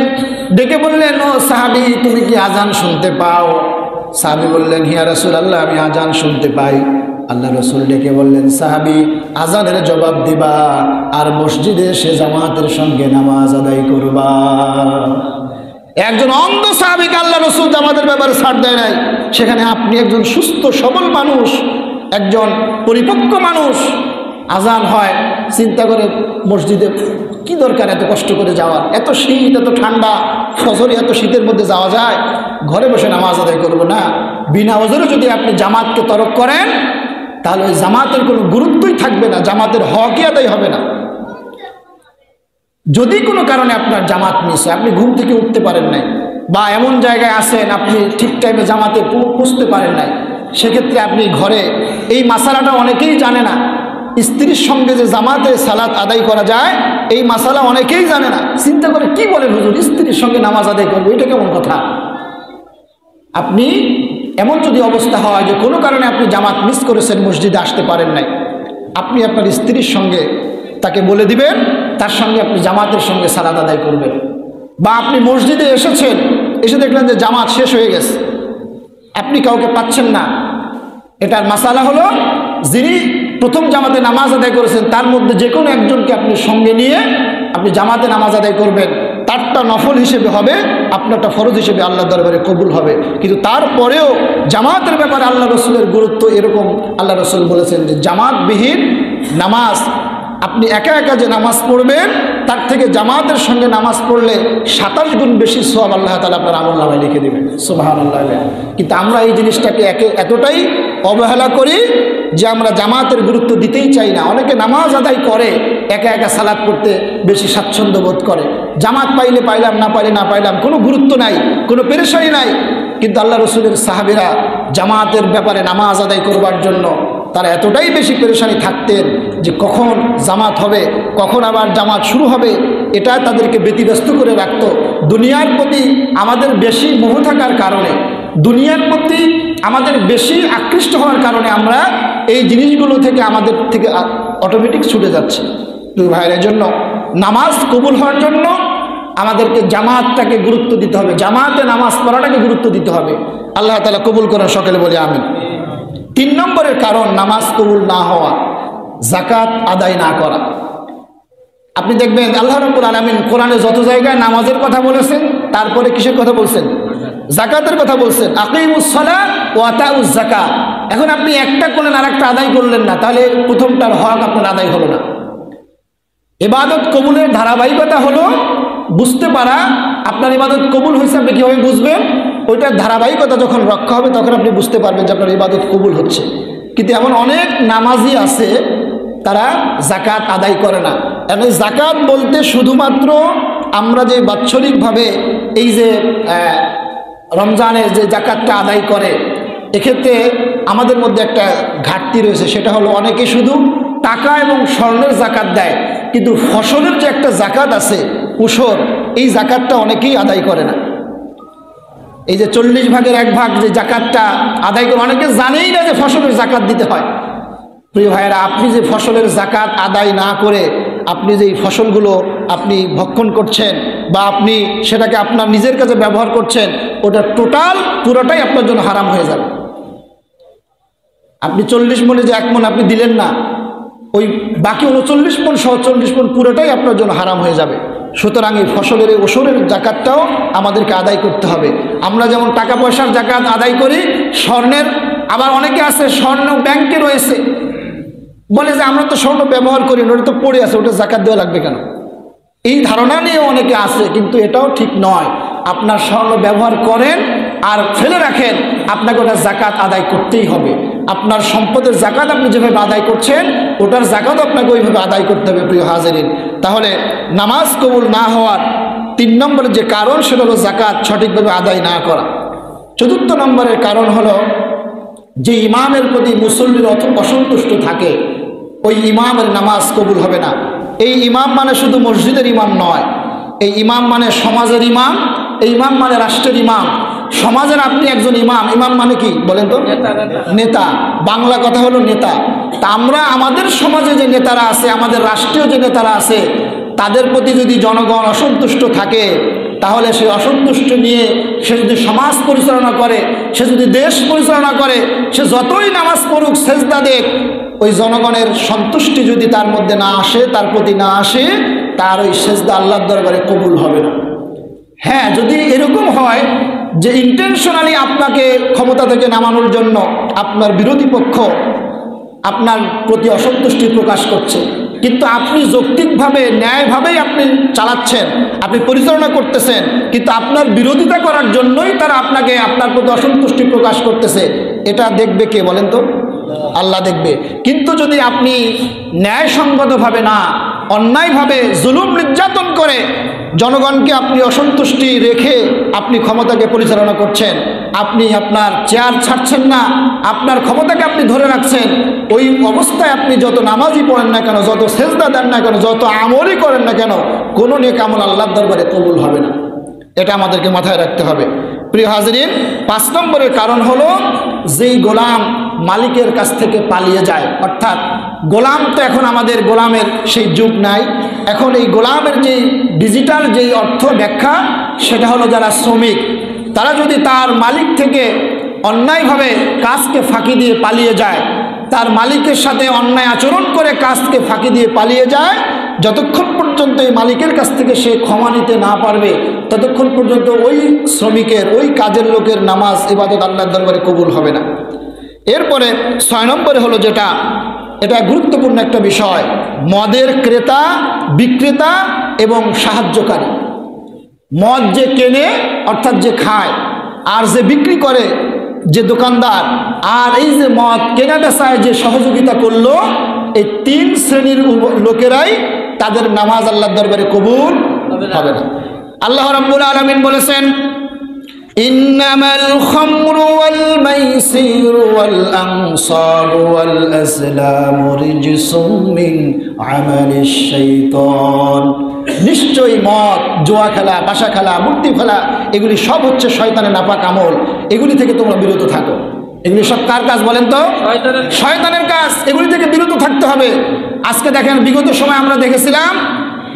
ডেকে বললেন, ও সাহাবী, তুমি কি আজান শুনতে পাও? সাহাবী বললেন, ইয়া রাসূলুল্লাহ, আমি আজান শুনতে পাই। আল্লাহ রসুল ডেকে বললেন, সাহাবী, আজানের জবাব দিবা আর মসজিদে এসে জামাতের সঙ্গে নামাজ আদায় করবা। একজন অন্ধ সাহাবীকে আল্লাহ রসুল জামাতের ব্যাপারে ছাড় দেয় নাই, সেখানে আপনি একজন সুস্থ সবল মানুষ, একজন পরিপক্ক মানুষ, আজান হয়, চিন্তা করে মসজিদে কি দরকার এত কষ্ট করে যাওয়ার? এত শীত, এত ঠান্ডা, ফজরে এত শীতের মধ্যে যাওয়া যায়? ঘরে বসে নামাজ আদায় করবো না? বিনা ওজরে যদি আপনি জামাতকে তরক করেন তাহলে ওই জামাতের কোনো গুরুত্বই থাকবে না, জামাতের হকই আদায় হবে না। যদি কোনো কারণে আপনার জামাত মিস হয়, আপনি ঘুম থেকে উঠতে পারেন নাই, বা এমন জায়গায় আছেন আপনি ঠিক টাইমে জামাতে পৌঁছতে পারেন নাই, সেক্ষেত্রে আপনি ঘরে, এই মাসালাটা অনেকেই জানে না, স্ত্রীর সঙ্গে যে জামাতে সালাত আদায় করা যায় এই মাসালা অনেকেই জানে না। চিন্তা করে কি বলেন হুজুর, স্ত্রীর সঙ্গে নামাজ আদায় করবো, এটা কেমন কথা? আপনি এমন যদি অবস্থা হয় যে কোনো কারণে আপনি জামাত মিস করেছেন, মসজিদে আসতে পারেন নাই, আপনি আপনার স্ত্রীর সঙ্গে তাকে বলে দিবেন, তার সঙ্গে আপনি জামাতের সঙ্গে সালাত আদায় করবেন। বা আপনি মসজিদে এসেছেন, এসে দেখলেন যে জামাত শেষ হয়ে গেছে, আপনি কাউকে পাচ্ছেন না। এটার মাসালা হলো যিনি প্রথম জামাতে নামাজ আদায় করেছেন তার মধ্যে যে কোনো একজনকে আপনি সঙ্গে নিয়ে আপনি জামাতে নামাজ আদায় করবেন, তারটা নফল হিসেবে হবে, আপনারটা ফরজ হিসেবে আল্লাহর দরবারে কবুল হবে। কিন্তু তারপরেও জামাতের ব্যাপারে আল্লাহ রসুলের গুরুত্ব এরকম, আল্লাহ রসুল বলেছেন যে জামাতবিহীন নামাজ, আপনি একা একা যে নামাজ পড়বেন তার থেকে জামাতের সঙ্গে নামাজ পড়লে 27 গুণ বেশি সওয়াব আল্লাহ তাআলা আপনার আমলনামায় লিখে দেবেন। সুবহানাল্লাহ। কিন্তু আমরা এই জিনিসটাকে এতটাই অবহেলা করি যে আমরা জামাতের গুরুত্ব দিতেই চাই না। অনেকে নামাজ আদায় করে, একা একা সালাত করতে বেশি স্বাচ্ছন্দ্য বোধ করে। জামাত পাইলে পাইলাম, না পাইলে না পাইলাম, কোনো গুরুত্ব নাই, কোনো পেরেশানি নাই। কিন্তু আল্লাহ রসুলের সাহাবীরা জামাতের ব্যাপারে নামাজ আদায় করবার জন্য তারা এতটাই বেশি পেরেশানি থাকতেন যে কখন জামাত হবে, কখন আবার জামাত শুরু হবে, এটা তাদেরকে ব্যতিব্যস্ত করে রাখত। দুনিয়ার প্রতি আমাদের বেশি মোহ থাকার কারণে, দুনিয়ার প্রতি আমাদের বেশি আকৃষ্ট হওয়ার কারণে আমরা এই জিনিসগুলো থেকে আমাদের থেকে অটোমেটিক ছুটে যাচ্ছে। ভাইয়ের জন্য নামাজ কবুল হওয়ার জন্য আমাদেরকে জামাতটাকে গুরুত্ব দিতে হবে, জামাতে নামাজ পড়াটাকে গুরুত্ব দিতে হবে। আল্লাহ তাআলা কবুল করেন, সকলে বলি আমিন। 3 নম্বরের কারণ নামাজ কবুল না হওয়া, যাকাত আদায় না করা। আপনি দেখবেন আল্লাহ রাব্বুল আলামিন কোরআনে যত জায়গায় নামাজের কথা বলেছেন তারপরে কিসের কথা বলছেন? যাকাতের কথা বলছেন। আকিমুস সালাত ওয়া আতাউজ যাকাত। এখন আপনি একটা করলেন আর একটা আদায় করলেন না, তাহলে প্রথমটার হক আপনার আদায় হলো না। ইবাদত কবুলের ধারাবাহিকতা হলো বুঝতে পারা আপনার ইবাদত কবুল হয়েছে। আপনি কীভাবে বুঝবেন? ওইটার ধারাবাহিকতা যখন রক্ষা হবে তখন আপনি বুঝতে পারবেন যে আপনার ইবাদত কবুল হচ্ছে। কিন্তু এমন অনেক নামাজি আছে তারা যাকাত আদায় করে না। এবং যাকাত বলতে শুধুমাত্র আমরা যে বাৎসরিকভাবে এই যে রমজানের যে যাকাতটা আদায় করে, এক্ষেত্রে আমাদের মধ্যে একটা ঘাটতি রয়েছে। সেটা হলো অনেকে শুধু টাকা এবং স্বর্ণের যাকাত দেয়, কিন্তু ফসলের যে একটা যাকাত আছে উশর, এই যাকাতটা অনেকেই আদায় করে না। এই যে 40 ভাগের 1 ভাগ যে যাকাতটা আদায় করে, অনেকে জানেই না যে ফসলের যাকাত দিতে হয়। প্রিয় ভাইয়েরা, আপনি যে ফসলের যাকাত আদায় না করে আপনি যে ফসলগুলো আপনি ভক্ষণ করছেন বা আপনি সেটাকে আপনার নিজের কাছে ব্যবহার করছেন, ওটা পুরোটাই আপনার জন্য হারাম হয়ে যাবে। আপনি 40 মণে যে 1 মণ আপনি দিলেন না, ওই বাকি 39 মণ সহ 40 মণ পুরোটাই আপনার জন্য হারাম হয়ে যাবে। সুতরাং এই ফসলের এই ওষুধের যাকাতটাও আমাদেরকে আদায় করতে হবে। আমরা যেমন টাকা পয়সার যাকাত আদায় করি, স্বর্ণের, আবার অনেকে আছে স্বর্ণ ব্যাংকে রয়েছে, বলে যে আমরা তো স্বর্ণ ব্যবহার করি না, ওটা তো পড়ে আছে, ওটা যাকাত দেওয়া লাগবে কেন? এই ধারণা নিয়ে অনেকে আছে, কিন্তু এটাও ঠিক নয়। আপনার স্বর্ণ ব্যবহার করেন আর ফেলে রাখেন, আপনাকে ওটা যাকাত আদায় করতেই হবে। আপনার সম্পদের যাকাত আপনি যেভাবে আদায় করছেন, ওটার যাকাত আপনাকে ওইভাবে আদায় করতে হবে। প্রিয় হাজিরিন, তাহলে নামাজ কবুল না হওয়ার 3 নম্বরের যে কারণ সেটা হলো যাকাত সঠিকভাবে আদায় না করা। 4 নম্বরের কারণ হলো যে ইমামের প্রতি মুসল্লির অসন্তুষ্ট থাকে, ওই ইমামের নামাজ কবুল হবে না। এই ইমাম মানে শুধু মসজিদের ইমাম নয়, এই ইমাম মানে সমাজের ইমাম, এই ইমাম মানে রাষ্ট্রের ইমাম। সমাজের আপনি একজন ইমাম, ইমাম মানে কি বলেন তো? নেতা। বাংলা কথা হলো নেতা। তা আমরা আমাদের সমাজে যে নেতারা আছে, আমাদের রাষ্ট্রীয় যে নেতারা আছে, তাদের প্রতি যদি জনগণ অসন্তুষ্ট থাকে, তাহলে সে অসন্তুষ্ট নিয়ে সে যদি সমাজ পরিচালনা করে, সে যদি দেশ পরিচালনা করে, সে যতই নামাজ পড়ুক, সেজদা দেখ, ওই জনগণের সন্তুষ্টি যদি তার মধ্যে না আসে, তার প্রতি না আসে, তার ওই সেজদা আল্লাহর দরবারে কবুল হবে না। হ্যাঁ, যদি এরকম হয় যে ইন্টেনশনালি আপনাকে ক্ষমতা থেকে নামানোর জন্য আপনার বিরোধী পক্ষ আপনার প্রতি অসন্তুষ্টি প্রকাশ করছে, কিন্তু আপনি যৌক্তিকভাবে ন্যায়ভাবেই আপনি চালাচ্ছেন, আপনি পরিচালনা করতেছেন, কিন্তু আপনার বিরোধিতা করার জন্যই তারা আপনাকে আপনার প্রতি অসন্তুষ্টি প্রকাশ করতেছে, এটা দেখবে কে বলেন তো? আল্লাহ দেখবে। কিন্তু যদি আপনি ন্যায়সঙ্গতভাবে না, অন্যায়ভাবে জুলুম নির্যাতন করে জনগণকে আপনি অসন্তুষ্টি রেখে আপনি ক্ষমতাকে পরিচালনা করছেন, আপনি আপনার চেয়ার ছাড়ছেন না, আপনার ক্ষমতাকে আপনি ধরে রাখছেন, ওই অবস্থায় আপনি যত নামাজই পড়েন না কেন, যত সেজদা দেন না কেন, যত আমলই করেন না কেন, কোনো নেক আমল আল্লাহর দরবারে কবুল হবে না। এটা আমাদেরকে মাথায় রাখতে হবে। প্রিয় হাজিরিন, 5 নম্বরের কারণ হলো যেই গোলাম মালিকের কাছ থেকে পালিয়ে যায়, অর্থাৎ গোলাম তো এখন আমাদের গোলামের সেই যুগ নাই। এখন এই গোলামের যেই ডিজিটাল যেই অর্থ ব্যাখ্যা, সেটা হলো যারা শ্রমিক, তারা যদি তার মালিক থেকে অন্যায়ভাবে কাজকে ফাঁকি দিয়ে পালিয়ে যায়, তার মালিকের সাথে অন্যায় আচরণ করে কাজকে ফাঁকি দিয়ে পালিয়ে যায়, যতক্ষণ পর্যন্ত এই মালিকের কাছ থেকে সে ক্ষমা নিতে না পারবে ততক্ষণ পর্যন্ত ওই শ্রমিকের, ওই কাজের লোকের নামাজ ইবাদত আল্লাহর দরবারে কবুল হবে না। এরপরে 6 নম্বরে হলো যেটা, এটা গুরুত্বপূর্ণ একটা বিষয়, মদের ক্রেতা বিক্রেতা এবং সাহায্যকারী। মদ যে কেনে অর্থাৎ যে খায়, আর যে বিক্রি করে যে দোকানদার, আর এই যে মদ কেনা বেচায় যে সহযোগিতা করলো, এই 3 শ্রেণীর লোকেরাই তাদের নামাজ আল্লাহর দরবারে কবুল হবে না। আল্লাহ রাব্বুল আলামিন বলেছেন, ইন্নামাল খামরু ওয়াল মাইসিরু ওয়াল আনসাবু ওয়াল আজলামু রিজসুম মিন আমালিশ শাইতান। নিশ্চয়ই মদ, জুয়া খেলা, পাশা খেলা, মূর্তি খেলা এগুলি সব হচ্ছে শয়তানের নাপাক আমল। এগুলি থেকে তোমরা বিরত থাকো। এগুলি সব কার কাজ বলেন তো? শয়তানের কাজ। এগুলি থেকে বিরত থাকতে হবে। আজকে দেখেন, বিগত সময় আমরা দেখেছিলাম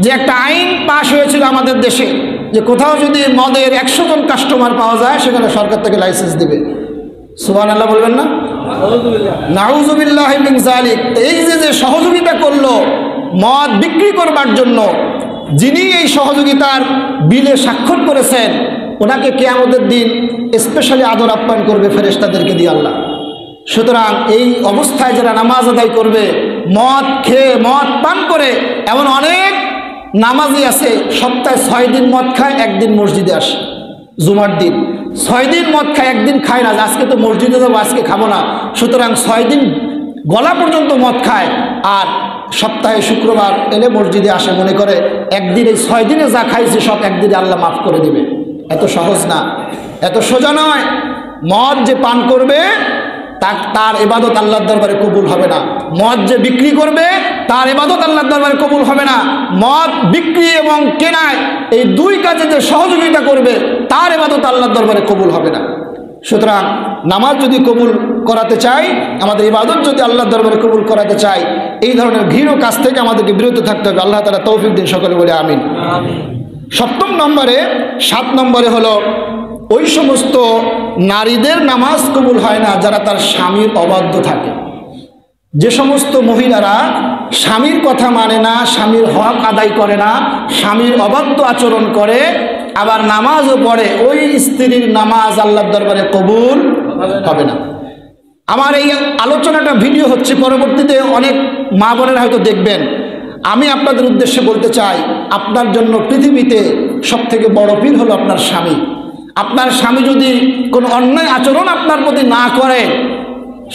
যে একটা আইন পাশ হয়েছিল আমাদের দেশে, যে কোথাও যদি মদের 100 জন কাস্টমার পাওয়া যায় সেখানে সরকার থেকে লাইসেন্স দিবে। সুবহানাল্লাহ বলবেন না? নাউযুবিল্লাহি মিন যালিক। এই যে সহযোগিতা করলো মদ বিক্রি করবার জন্য, যিনি এই সহযোগিতার বিলে স্বাক্ষর করেছেন, ওনাকে কিয়ামতের দিন স্পেশালি আদর আপ্যায়ন করবে ফেরেশতাদেরকে দিয়ে আল্লাহ। সুতরাং এই অবস্থায় যারা নামাজ আদায় করবে, মদ খেয়ে মদ পান করে, এমন অনেক নামাজি আছে সপ্তাহে 6 দিন মদ খায়, 1 দিন মসজিদে আসে জুমার দিন। 6 দিন মদ খায়, 1 দিন খায় না, আজকে তো মসজিদে যাবো, আজকে খাবো না। সুতরাং 6 দিন গলা পর্যন্ত মদ খায়, আর সপ্তাহে শুক্রবার এলে মসজিদে আসে, মনে করে একদিন এই 6 দিনে যা খাইছে সব একদিনে আল্লাহ মাফ করে দিবে। এত সহজ না, এত সোজা নয়। মদ যে পান করবে তার ইবাদত আল্লাহর দরবারে কবুল হবে না। মদ যে বিক্রি করবে তার ইবাদত আল্লাহর দরবারে কবুল হবে না। মদ বিক্রি এবং কেনায় এই 2 কাজে যে সহযোগিতা করবে তার ইবাদত আল্লাহর দরবারে কবুল হবে না। সুতরাং নামাজ যদি কবুল করাতে চাই, আমাদের ইবাদত যদি আল্লাহর দরবারে কবুল করাতে চাই, এই ধরনের ঘৃণ্য কাজ থেকে আমাদেরকে বিরত থাকতে হবে। আল্লাহ তাআলা তৌফিক দিন, সকলে বলে আমিন। 7 নম্বরে হলো ওই সমস্ত নারীদের নামাজ কবুল হয় না যারা তার স্বামীর অবাধ্য থাকে। যে সমস্ত মহিলারা স্বামীর কথা মানে না, স্বামীর হক আদায় করে না, স্বামীর অবাধ্য আচরণ করে, আবার নামাজও পড়ে, ওই স্ত্রীর নামাজ আল্লাহর দরবারে কবুল হবে না। আমার এই আলোচনাটা ভিডিও হচ্ছে, পরবর্তীতে অনেক মা বোনেরা হয়তো দেখবেন। আমি আপনাদের উদ্দেশ্যে বলতে চাই, আপনার জন্য পৃথিবীতে সবথেকে বড় পীর হলো আপনার স্বামী। আপনার স্বামী যদি কোনো অন্যায় আচরণ আপনার প্রতি না করে,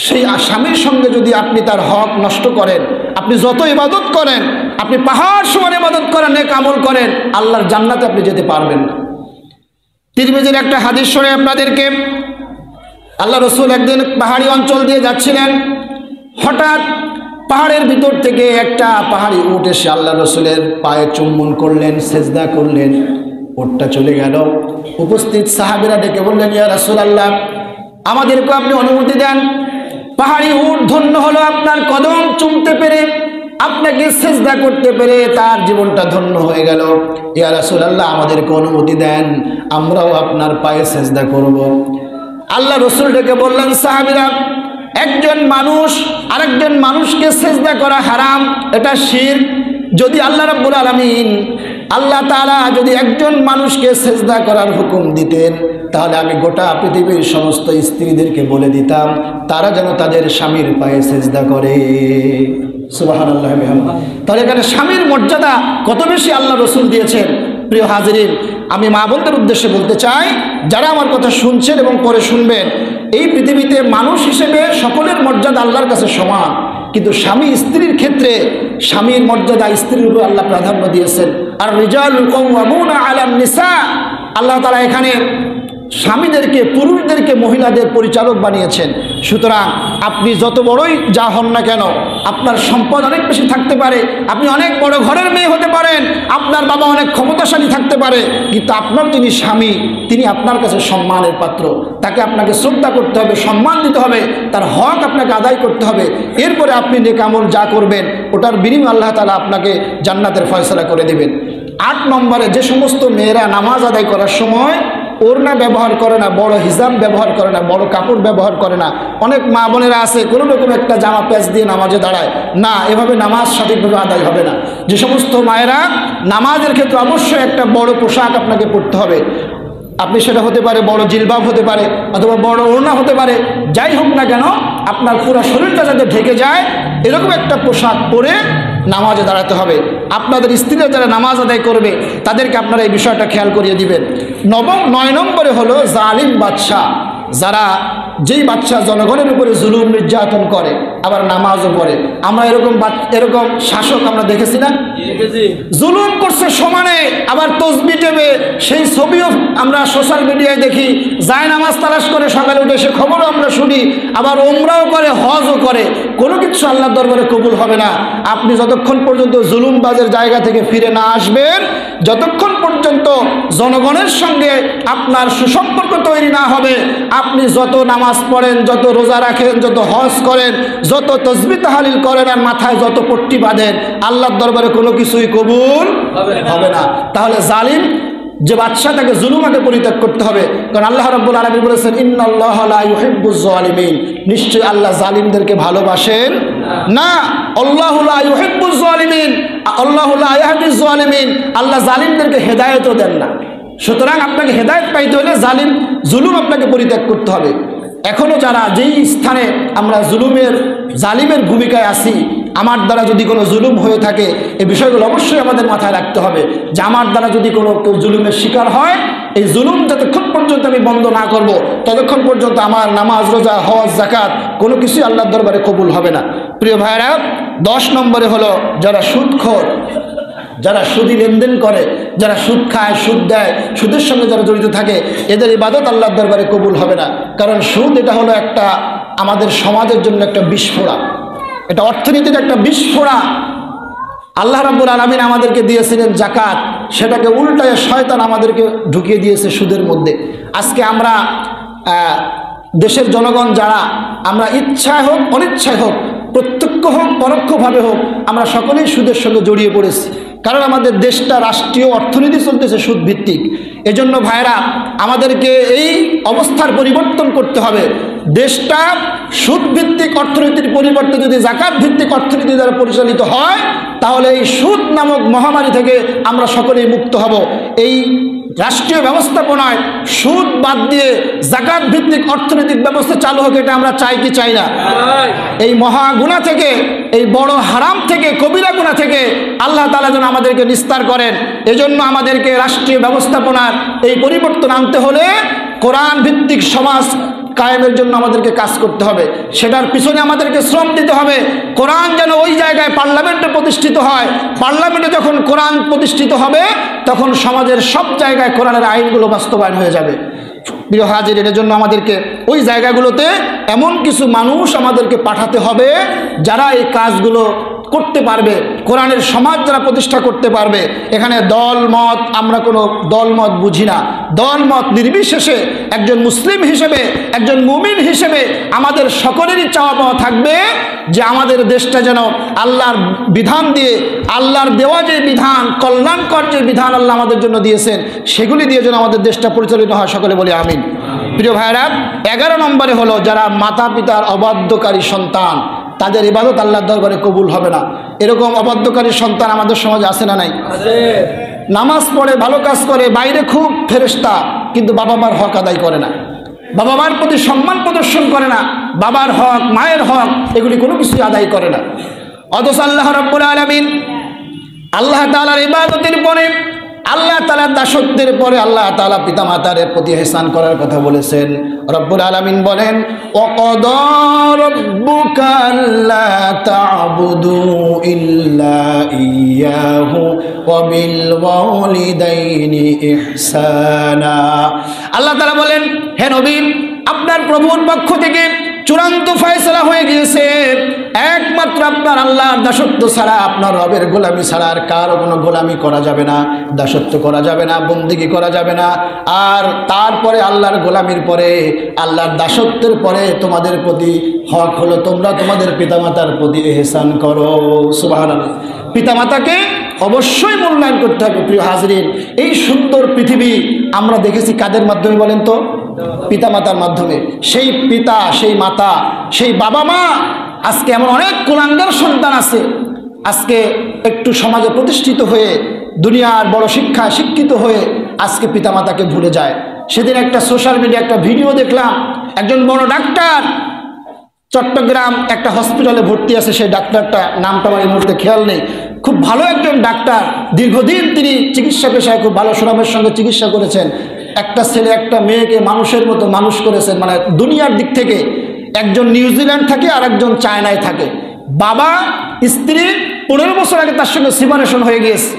সেই স্বামীর সঙ্গে যদি আপনি তার হক নষ্ট করেন, আপনি যত ইবাদত করেন, আপনি পাহাড় সমান ইবাদত করেন, নেক আমল করেন, আল্লাহর জান্নাতে আপনি যেতে পারবেন না। তিরমিজির একটা হাদিস শুনে আপনাদেরকে, আল্লাহ রসুল একদিন পাহাড়ি অঞ্চল দিয়ে যাচ্ছিলেন, হঠাৎ পাহাড়ের ভিতর থেকে একটা পাহাড়ি উট এসে আল্লাহ রসুলের পায়ে চুম্বন করলেন, সেজদা করলেন। উটটা চলে গেল। উপস্থিত সাহাবীরা ডেকে বললেন, ইয়া রাসূলুল্লাহ, আমাদেরকে আপনি অনুমতি দেন, পাহাড়ি উট ধন্য হলো আপনার কদম চুমতে পেরে, আপনাকে সেজদা করতে পেরে তার জীবনটা ধন্য হয়ে গেল। ইয়া রাসূলুল্লাহ, আমাদেরকে অনুমতি দেন, আমরাও আপনার পায়ে সেজদা করব। আল্লাহ রসুল ডেকে বললেন, সাহাবীরা, একজন মানুষ আরেকজন মানুষকে সেজদা করা হারাম, এটা শিরক। যদি আল্লাহ রাব্বুল আলামিন, আল্লাহ তাআলা যদি একজন মানুষকে সেজদা করার হুকুম দিতেন, তাহলে আমি গোটা পৃথিবীর সমস্ত স্ত্রীদেরকে বলে দিতাম তারা যেন তাদের স্বামীর পায়ে সেজদা করে। সুবহানাল্লাহ। তাহলে এখানে স্বামীর মর্যাদা কত বেশি আল্লাহ রসুল দিয়েছেন। প্রিয় হাজিরিন, আমি মা বোনদের উদ্দেশ্যে বলতে চাই, যারা আমার কথা শুনছেন এবং পরে শুনবেন, এই পৃথিবীতে মানুষ হিসেবে সকলের মর্যাদা আল্লাহর কাছে সমান, কিন্তু স্বামী স্ত্রীর ক্ষেত্রে স্বামীর মর্যাদা স্ত্রীর উপর আল্লাহ প্রাধান্য দিয়েছেন। আর রিজালুল কাওয়ামুনা আলান নিসা, আল্লাহ তাআলা এখানে স্বামীদেরকে, পুরুষদেরকে মহিলাদের পরিচালক বানিয়েছেন। সুতরাং আপনি যত বড়ই যা হন না কেন, আপনার সম্পদ অনেক বেশি থাকতে পারে, আপনি অনেক বড় ঘরের মেয়ে হতে পারেন, আপনার বাবা অনেক ক্ষমতাশালী থাকতে পারে, কিন্তু আপনার যিনি স্বামী তিনি আপনার কাছে সম্মানের পাত্র। তাকে আপনাকে শ্রদ্ধা করতে হবে, সম্মান দিতে হবে, তার হক আপনাকে আদায় করতে হবে। এরপরে আপনি নেক আমল যা করবেন ওটার বিনিময়ে আল্লাহ তাআলা আপনাকে জান্নাতের ফয়সালা করে দেবেন। 8 নম্বরে, যে সমস্ত মেয়েরা নামাজ আদায় করার সময় ওড়না ব্যবহার করে না, বড় হিজাব ব্যবহার করে না, বড় কাপড় ব্যবহার করে না। অনেক মা বোনেরা আছে কোনো রকম একটা জামা প্যাচ দিয়ে নামাজে দাঁড়ায় না, এভাবে নামাজ সঠিকভাবে আদায় হবে না। যে সমস্ত মায়েরা নামাজের ক্ষেত্রে অবশ্যই একটা বড় পোশাক আপনাকে পরতে হবে। আপনি সেটা হতে পারে বড় জিলবাব হতে পারে, অথবা বড় ওড়না হতে পারে, যাই হোক না কেন আপনার পুরো শরীরটা যাতে ঢেকে যায় এরকম একটা পোশাক পরে নামাজে দাঁড়াতে হবে। আপনাদের স্ত্রীরা যারা নামাজ আদায় করবে তাদেরকে আপনারা এই বিষয়টা খেয়াল করিয়ে দিবেন। 9 নম্বরে হলো জালিম বাদশা, যারা যেই বাদশা জনগণের উপরে জুলুম নির্যাতন করে আবার নামাজও পড়ে। আমরা এরকম শাসক আমরা দেখেছি না, জুলুম করছে সমানে, আবার তসবি টেবে সেই ছবিও আমরা সোশ্যাল মিডিয়ায় দেখি, যায় নামাজ তালাশ করে সকালে উঠে সে খবরও আমরা শুনি, আবার ওমরাও করে হজও করে। কোনো কিছু আল্লাহর দরবারে কবুল হবে না আপনি যতক্ষণ পর্যন্ত জুলুমবাজের জায়গা থেকে ফিরে না আসবেন, যতক্ষণ পর্যন্ত জনগণের সঙ্গে আপনার সুসম্পর্ক তৈরি না হবে। আপনি যত নামাজ পড়েন, যত রোজা রাখেন, যত হজ করেন, যত তসবিহ তাহলিল করেন, আর মাথায় যত পট্টি বাঁধেন, আল্লাহর দরবারে কোনো কিছুই কবুল হবে না। তাহলে জালিম যে বাদশা, তাকে জুলুমাকে পরিত্যাগ করতে হবে। কারণ আল্লাহ রাব্বুল আলামিন বলেছেন ইন্নাল্লাহা লা ইউহিব্বুজ জালিমিন, নিশ্চয়ই আল্লাহ জালিমদেরকে ভালোবাসেন না। আল্লাহু লা ইউহিব্বুজ জালিমিন, আল্লাহু লা ইয়াহদিজ জালিমিন, আল্লাহ জালিমদেরকে হেদায়েতও দেন না। সুতরাং আপনাকে হেদায়েত পাইতে হলে জুলুম আপনাকে পরিত্যাগ করতে হবে। এখনো যারা যেই স্থানে আমরা জালিমের ভূমিকায় আছি, আমার দ্বারা যদি কোনো জুলুম হয়ে থাকে এই বিষয়গুলো অবশ্যই আমাদের মাথায় রাখতে হবে যে আমার দ্বারা যদি কেউ জুলুমের শিকার হয়, এই জুলুম যতক্ষণ পর্যন্ত আমি বন্ধ না করব ততক্ষণ পর্যন্ত আমার নামাজ, রোজা, হজ, যাকাত কোনো কিছুই আল্লাহর দরবারে কবুল হবে না। প্রিয় ভাইরা, 10 নম্বরে হলো যারা সুদখোর, যারা সুদি লেনদেন করে, যারা সুদ খায়, সুদ দেয়, সুদের সঙ্গে যারা জড়িত থাকে, এদের ইবাদত আল্লাহর দরবারে কবুল হবে না। কারণ সুদ এটা হলো একটা আমাদের সমাজের জন্য একটা বিস্ফোরা, এটা অর্থনীতির একটা বিস্ফোরা। আল্লাহ রাব্বুল আলামিন আমাদেরকে দিয়েছিলেন যাকাত, সেটাকে উল্টায় শয়তান আমাদেরকে ঢুকিয়ে দিয়েছে সুদের মধ্যে। আজকে আমরা দেশের জনগণ যারা, আমরা ইচ্ছায় হোক অনিচ্ছায় হোক, প্রত্যক্ষ হোক পরোক্ষভাবে হোক, আমরা সকলেই সুদের সঙ্গে জড়িয়ে পড়েছি। কারণ আমাদের দেশটা রাষ্ট্রীয় অর্থনীতি চলতেছে সুদ ভিত্তিক। এজন্য ভাইরা আমাদেরকে এই অবস্থার পরিবর্তন করতে হবে। দেশটা সুদ ভিত্তিক অর্থনীতির পরিবর্তে যদি যাকাত ভিত্তিক অর্থনীতি দ্বারা পরিচালিত হয়, তাহলে এই সুদ নামক মহামারী থেকে আমরা সকলেই মুক্ত হব। এই রাষ্ট্রীয় ব্যবস্থাপনায় সুদ বাদ দিয়ে যাকাত ভিত্তিক অর্থনৈতিক ব্যবস্থা চালু হোক, এটা আমরা চাই কি চাই না? এই মহা গুনাহ থেকে, এই বড় হারাম থেকে, কবিরা গুনাহ থেকে আল্লাহ তাআলা যেন আমাদেরকে নিস্তার করেন। এজন্য আমাদেরকে রাষ্ট্রীয় ব্যবস্থাপনার এই পরিবর্তন আনতে হলে কোরআন ভিত্তিক সমাজ কায়েমের জন্য আমাদেরকে কাজ করতে হবে, সেটার পিছনে আমাদেরকে শ্রম দিতে হবে। কোরআন যেন ওই জায়গায় পার্লামেন্টে প্রতিষ্ঠিত হয়। পার্লামেন্টে যখন কোরআন প্রতিষ্ঠিত হবে তখন সমাজের সব জায়গায় কোরআনের আইনগুলো বাস্তবায়ন হয়ে যাবে। প্রিয় হাজির, এর জন্য আমাদেরকে ওই জায়গাগুলোতে এমন কিছু মানুষ আমাদেরকে পাঠাতে হবে যারা এই কাজগুলো করতে পারবে, কোরআনের সমাজ যারা প্রতিষ্ঠা করতে পারবে। এখানে দল মত, আমরা কোনো দল মত বুঝি না। দল মত নির্বিশেষে একজন মুসলিম হিসেবে, একজন মুমিন হিসেবে আমাদের সকলেরই চাওয়া পাওয়া থাকবে যে আমাদের দেশটা যেন আল্লাহর বিধান দিয়ে, আল্লাহর দেওয়া যে বিধান, কল্যাণকর যে বিধান আল্লাহ আমাদের জন্য দিয়েছেন, সেগুলি দিয়ে যেন আমাদের দেশটা পরিচালিত হয়। সকলে বলি আমিন। প্রিয় ভাইরা, 11 নম্বরে হলো যারা মাতা পিতার অবাধ্যকারী সন্তান, তাদের ইবাদত আল্লাহর দরবারে কবুল হবে না। এরকম অবাধ্যকারী সন্তান আমাদের সমাজে আছে না নাই? নামাজ পড়ে, ভালো কাজ করে, বাইরে খুব ফেরেশতা, কিন্তু বাবা মার হক আদায় করে না, বাবা মার প্রতি সম্মান প্রদর্শন করে না, বাবার হক, মায়ের হক এগুলি কোনো কিছুই আদায় করে না। অথচ আল্লাহ রাব্বুল আলামিন আল্লাহ তাআলার ইবাদতের পরে, আল্লাহ তাআলার দাসত্বের পরে আল্লাহ তাআলা পিতামাতার প্রতি ইহসান করার কথা বলেছেন। রব্বুল আলামিন বলেন, ওয়াকাদা রাব্বুকা আল্লা তা'বুদু ইল্লা ইয়্যাহু ওয়া বিল ওয়ালিদাইনি ইহসানা। আল্লাহ তাআলা বলেন, হে নবী, আপনার প্রভুর পক্ষ থেকে চূড়ান্ত ফয়সালা হয়ে গিয়েছে, একমাত্র আপনার আল্লাহর দাসত্ব ছাড়া, আপনার রবের গোলামি ছাড়া আর কারো কোনো গোলামি করা যাবে না, দাসত্ব করা যাবে না, বন্দিগি করা যাবে না। আর তারপরে আল্লাহর গোলামির পরে, আল্লাহর দাসত্বের পরে তোমাদের প্রতি হক হলো তোমরা তোমাদের পিতামাতার প্রতি ইহসান করো। সুবহানাল্লাহ। পিতামাতাকে অবশ্যই মূল্যায়ন করতে হবে। প্রিয় হাজরিন, এই সুন্দর পৃথিবী আমরা দেখেছি কাদের মাধ্যমে বলেন তো? পিতামাতার মাধ্যমে। সেই পিতা, সেই মাতা, সেই বাবা মা, আজকে এমন অনেক কুলাঙ্গার সন্তান আছে আজকে একটু সমাজে প্রতিষ্ঠিত হয়ে দুনিয়ার বড় শিক্ষায় শিক্ষিত হয়ে আজকে পিতামাতাকে ভুলে যায়। সেদিন একটা সোশ্যাল মিডিয়া একটা ভিডিও দেখলাম, একজন বড় ডাক্তার চট্টগ্রাম একটা হসপিটালে ভর্তি আছে, সেই ডাক্তারটা নামটা আমার এই মুহূর্তে খেয়াল নেই, খুব ভালো একজন ডাক্তার, দীর্ঘদিন তিনি চিকিৎসা পেশায় খুব ভালো সুনামের সঙ্গে চিকিৎসা করেছেন। একটা ছেলে একটা মেয়েকে মানুষের মতো মানুষ করেছেন, মানে দুনিয়ার দিক থেকে একজন নিউজিল্যান্ড থাকে আর একজন চায়নায় থাকে। বাবা স্ত্রী 15 বছর আগে তার সঙ্গে সেপারেশন হয়ে গিয়েছে।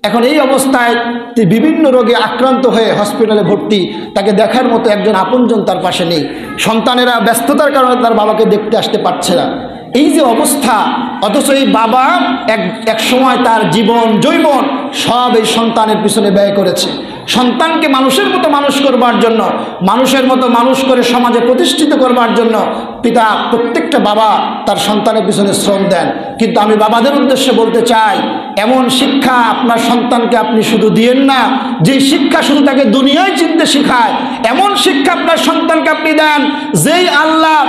এখন এই অবস্থায় তিনি বিভিন্ন রোগে আক্রান্ত হয়ে হসপিটালে ভর্তি, তাকে দেখার মতো একজন আপনজন তার পাশে নেই। সন্তানেরা ব্যস্ততার কারণে তার বাবাকে দেখতে আসতে পারছে না। এই যে অবস্থা, অথচ এই বাবা এক সময় তার জীবন যৌবন সব এই সন্তানের পিছনে ব্যয় করেছে। সন্তানকে মানুষের মতো মানুষ করবার জন্য, মানুষের মতো মানুষ করে সমাজে প্রতিষ্ঠিত করবার জন্য পিতা, প্রত্যেকটা বাবা তার সন্তানের পিছনে শ্রম দেন। কিন্তু আমি বাবাদের উদ্দেশ্যে বলতে চাই, এমন শিক্ষা আপনার সন্তানকে আপনি শুধু দিয়েন না যে শিক্ষা শুধু তাকে দুনিয়ায় চিনতে শেখায়। এমন শিক্ষা আপনার সন্তানকে আপনি দেন যেই আল্লাহ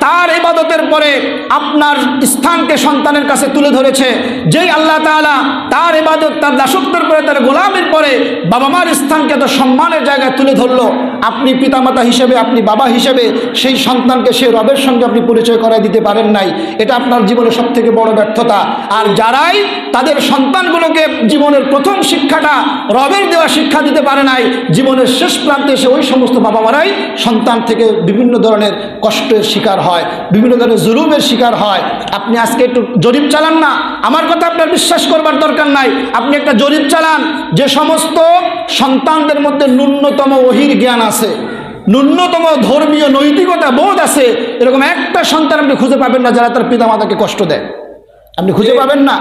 তার ইবাদতের পরে আপনার স্থানকে সন্তানের কাছে তুলে ধরেছে, যেই আল্লাহ তাআলা তার ইবাদত, তার দাসত্বের পরে, তার গোলামির পরে বাবা মার স্থানকে এত সম্মানের জায়গায় তুলে ধরলো। আপনি পিতামাতা হিসেবে, আপনি বাবা হিসেবে সেই সন্তানকে সেই রবের সঙ্গে আপনি পরিচয় করাই দিতে পারেন নাই। এটা আপনার জীবনের সব থেকে বড় ব্যর্থতা। আর যারাই তাদের সন্তানগুলোকে জীবনের প্রথম শিক্ষাটা রবের দেওয়া শিক্ষা দিতে পারে নাই, জীবনের শেষ প্রান্তে এসে ওই সমস্ত বাবা মারাই সন্তান থেকে বিভিন্ন ধরনের কষ্টের শিকার হয়, বিভিন্ন ধরনের জুলুমের শিকার হয়। আপনি আজকে একটু জরিপ চালান না, আমার কথা আপনার বিশ্বাস করবার দরকার নাই, আপনি একটা জরিপ চালান, যে সমস্ত সন্তানদের মধ্যে ন্যূনতম ওহির জ্ঞান আছে, ন্যূনতম ধর্মীয় নৈতিকতা বোধ আছে, এরকম একটা সন্তান আপনি খুঁজে পাবেন না যারা তার পিতামাতাকে কষ্ট দেয়। আপনি খুঁজে পাবেন না।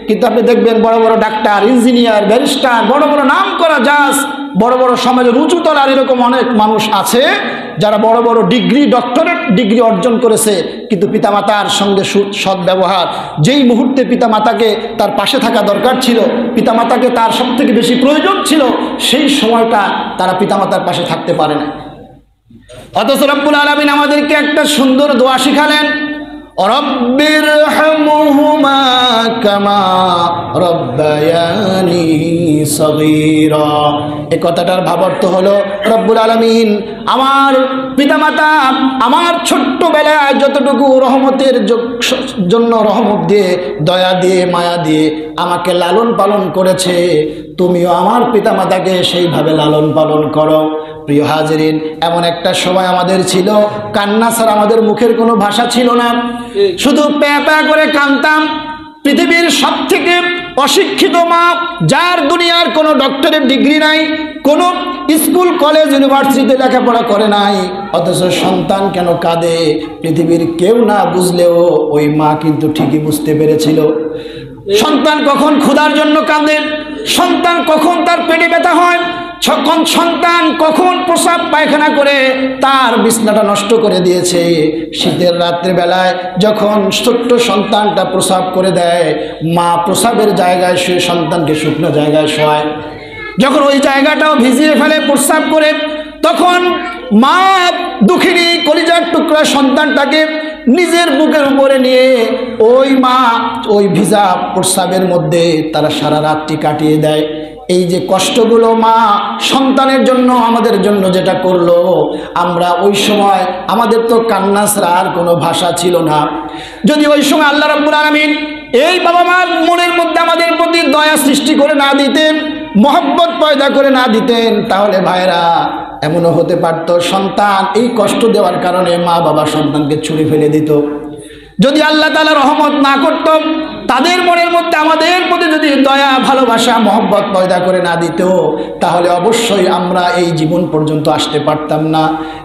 কিন্তু আপনি দেখবেন বড় বড় ডাক্তার, ইঞ্জিনিয়ার, ব্যারিস্টার, বড় বড় নাম করা জাজ, বড় বড় সমাজের উঁচু তলার এরকম অনেক মানুষ আছে যারা বড় বড় ডিগ্রি, ডক্টরেট ডিগ্রি অর্জন করেছে, কিন্তু পিতামাতার সঙ্গে সৎ ব্যবহার, যেই মুহূর্তে পিতামাতাকে তার পাশে থাকা দরকার ছিল, পিতামাতাকে তার সব থেকে বেশি প্রয়োজন ছিল, সেই সময়টা তারা পিতামাতার পাশে থাকতে পারে না। অথচ রব্বুল আলামিন আমাদেরকে একটা সুন্দর দোয়া শিখালেন, রব্বিরহামহুমা কামা রব্বায়ানি সগীরা। এই কথাটার ভাবার্থ হলো, রব্বুল আলামিন আমার পিতামাতা আমার ছোট্টবেলায় যতটুকু রহমতের জন্য রহমত দিয়ে, দয়া দিয়ে, মায়া দিয়ে আমাকে লালন পালন করেছে, তুমিও আমার পিতামাতাকে সেইভাবে লালন পালন করো। প্রিয় হাজিরিন, এমন একটা সময় আমাদের ছিল, কান্না ছাড়া আমাদের মুখের কোনো ভাষা ছিল না, শুধু প্যা প্যা করে কাঁদতাম। পৃথিবীর সব থেকে অশিক্ষিত মা, যার দুনিয়ার কোনো ডক্টরেট ডিগ্রি নাই, কোনো স্কুল কলেজ ইউনিভার্সিটিতে লেখাপড়া করে নাই, অথচ সন্তান কেন কাঁদে পৃথিবীর কেউ না বুঝলেও ওই মা কিন্তু ঠিকই বুঝতে পেরেছিল। সন্তান কখন ক্ষুধার জন্য কাঁদে, সন্তান কখন তার পেটে ব্যথা হয়, সন্তান কখন প্রস্রাব পায়খানা করে তার বিছনাটা নষ্ট করে দিয়েছে। শীতের রাত্রে বেলায় যখন ছোট্ট সন্তানটা প্রস্রাব করে দেয়, মা প্রস্রাবের জায়গায় শুয়ে সন্তানকে শুকনো জায়গায় শোয়, যখন ওই জায়গাটাও ভিজিয়ে ফেলে প্রস্রাব করে, তখন মা দুঃখিনী কলিজার টুকরা সন্তানটাকে নিজের বুকের উপরে নিয়ে ওই মা ওই ভিজা প্রস্রাবের মধ্যে তারা সারা রাতটি কাটিয়ে দেয়। এই যে কষ্টগুলো মা সন্তানের জন্য, আমাদের জন্য যেটা করলো, আমরা ওই সময় আমাদের তো কান্না ছাড়া আর কোনো ভাষা ছিল না। যদি ওই সময় আল্লাহ রাব্বুল আলামিন এই বাবা মার মনের মধ্যে আমাদের প্রতি দয়া সৃষ্টি করে না দিতেন, মহব্বত পয়দা করে না দিতেন, তাহলে ভাইরা এমনও হতে পারত সন্তান এই কষ্ট দেওয়ার কারণে মা বাবা সন্তানকে ছুঁড়ে ফেলে দিত। যদি আল্লাহ তাআলা রহমত না করত, তাদের মনের মধ্যে আমাদের প্রতি যদি দয়া, ভালোবাসা, মহব্বত পয়দা করে না দিত, তাহলে অবশ্যই আমরা এই জীবন পর্যন্ত আসতে পারতাম না।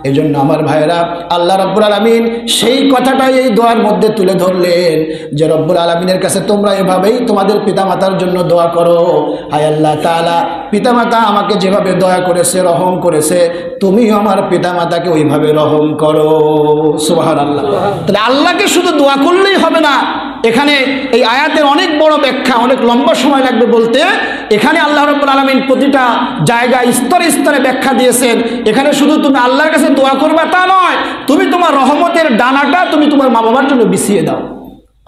এজন্য আমার ভাইয়েরা, আল্লাহ রাব্বুল আলামিন সেই কথাটাই এই দোয়ার মধ্যে তুলে ধরলেন যে রব্বুল আলামিনের কাছে তোমরা এভাবেই তোমাদের পিতামাতার জন্য দোয়া করো, হায় আল্লাহ তাআলা পিতামাতা আমাকে যেভাবে দয়া করেছে, রহম করেছে, তুমিও আমার পিতামাতাকে ওইভাবে রহম করো। সুবহানাল্লাহ। তাহলে আল্লাহকে শুধু দোয়া করলেই হবে না, এখানে এই আয়াতের অনেক বড় ব্যাখ্যা, অনেক লম্বা সময় লাগবে বলতে। এখানে আল্লাহ রাব্বুল আলামিন প্রতিটা জায়গায় স্তরে স্তরে ব্যাখ্যা দিয়েছেন। এখানে শুধু তুমি আল্লাহর কাছে দোয়া করবে তা নয়, তুমি তোমার রহমতের ডানাটা তুমি তোমার মা বাবার জন্য বিছিয়ে দাও।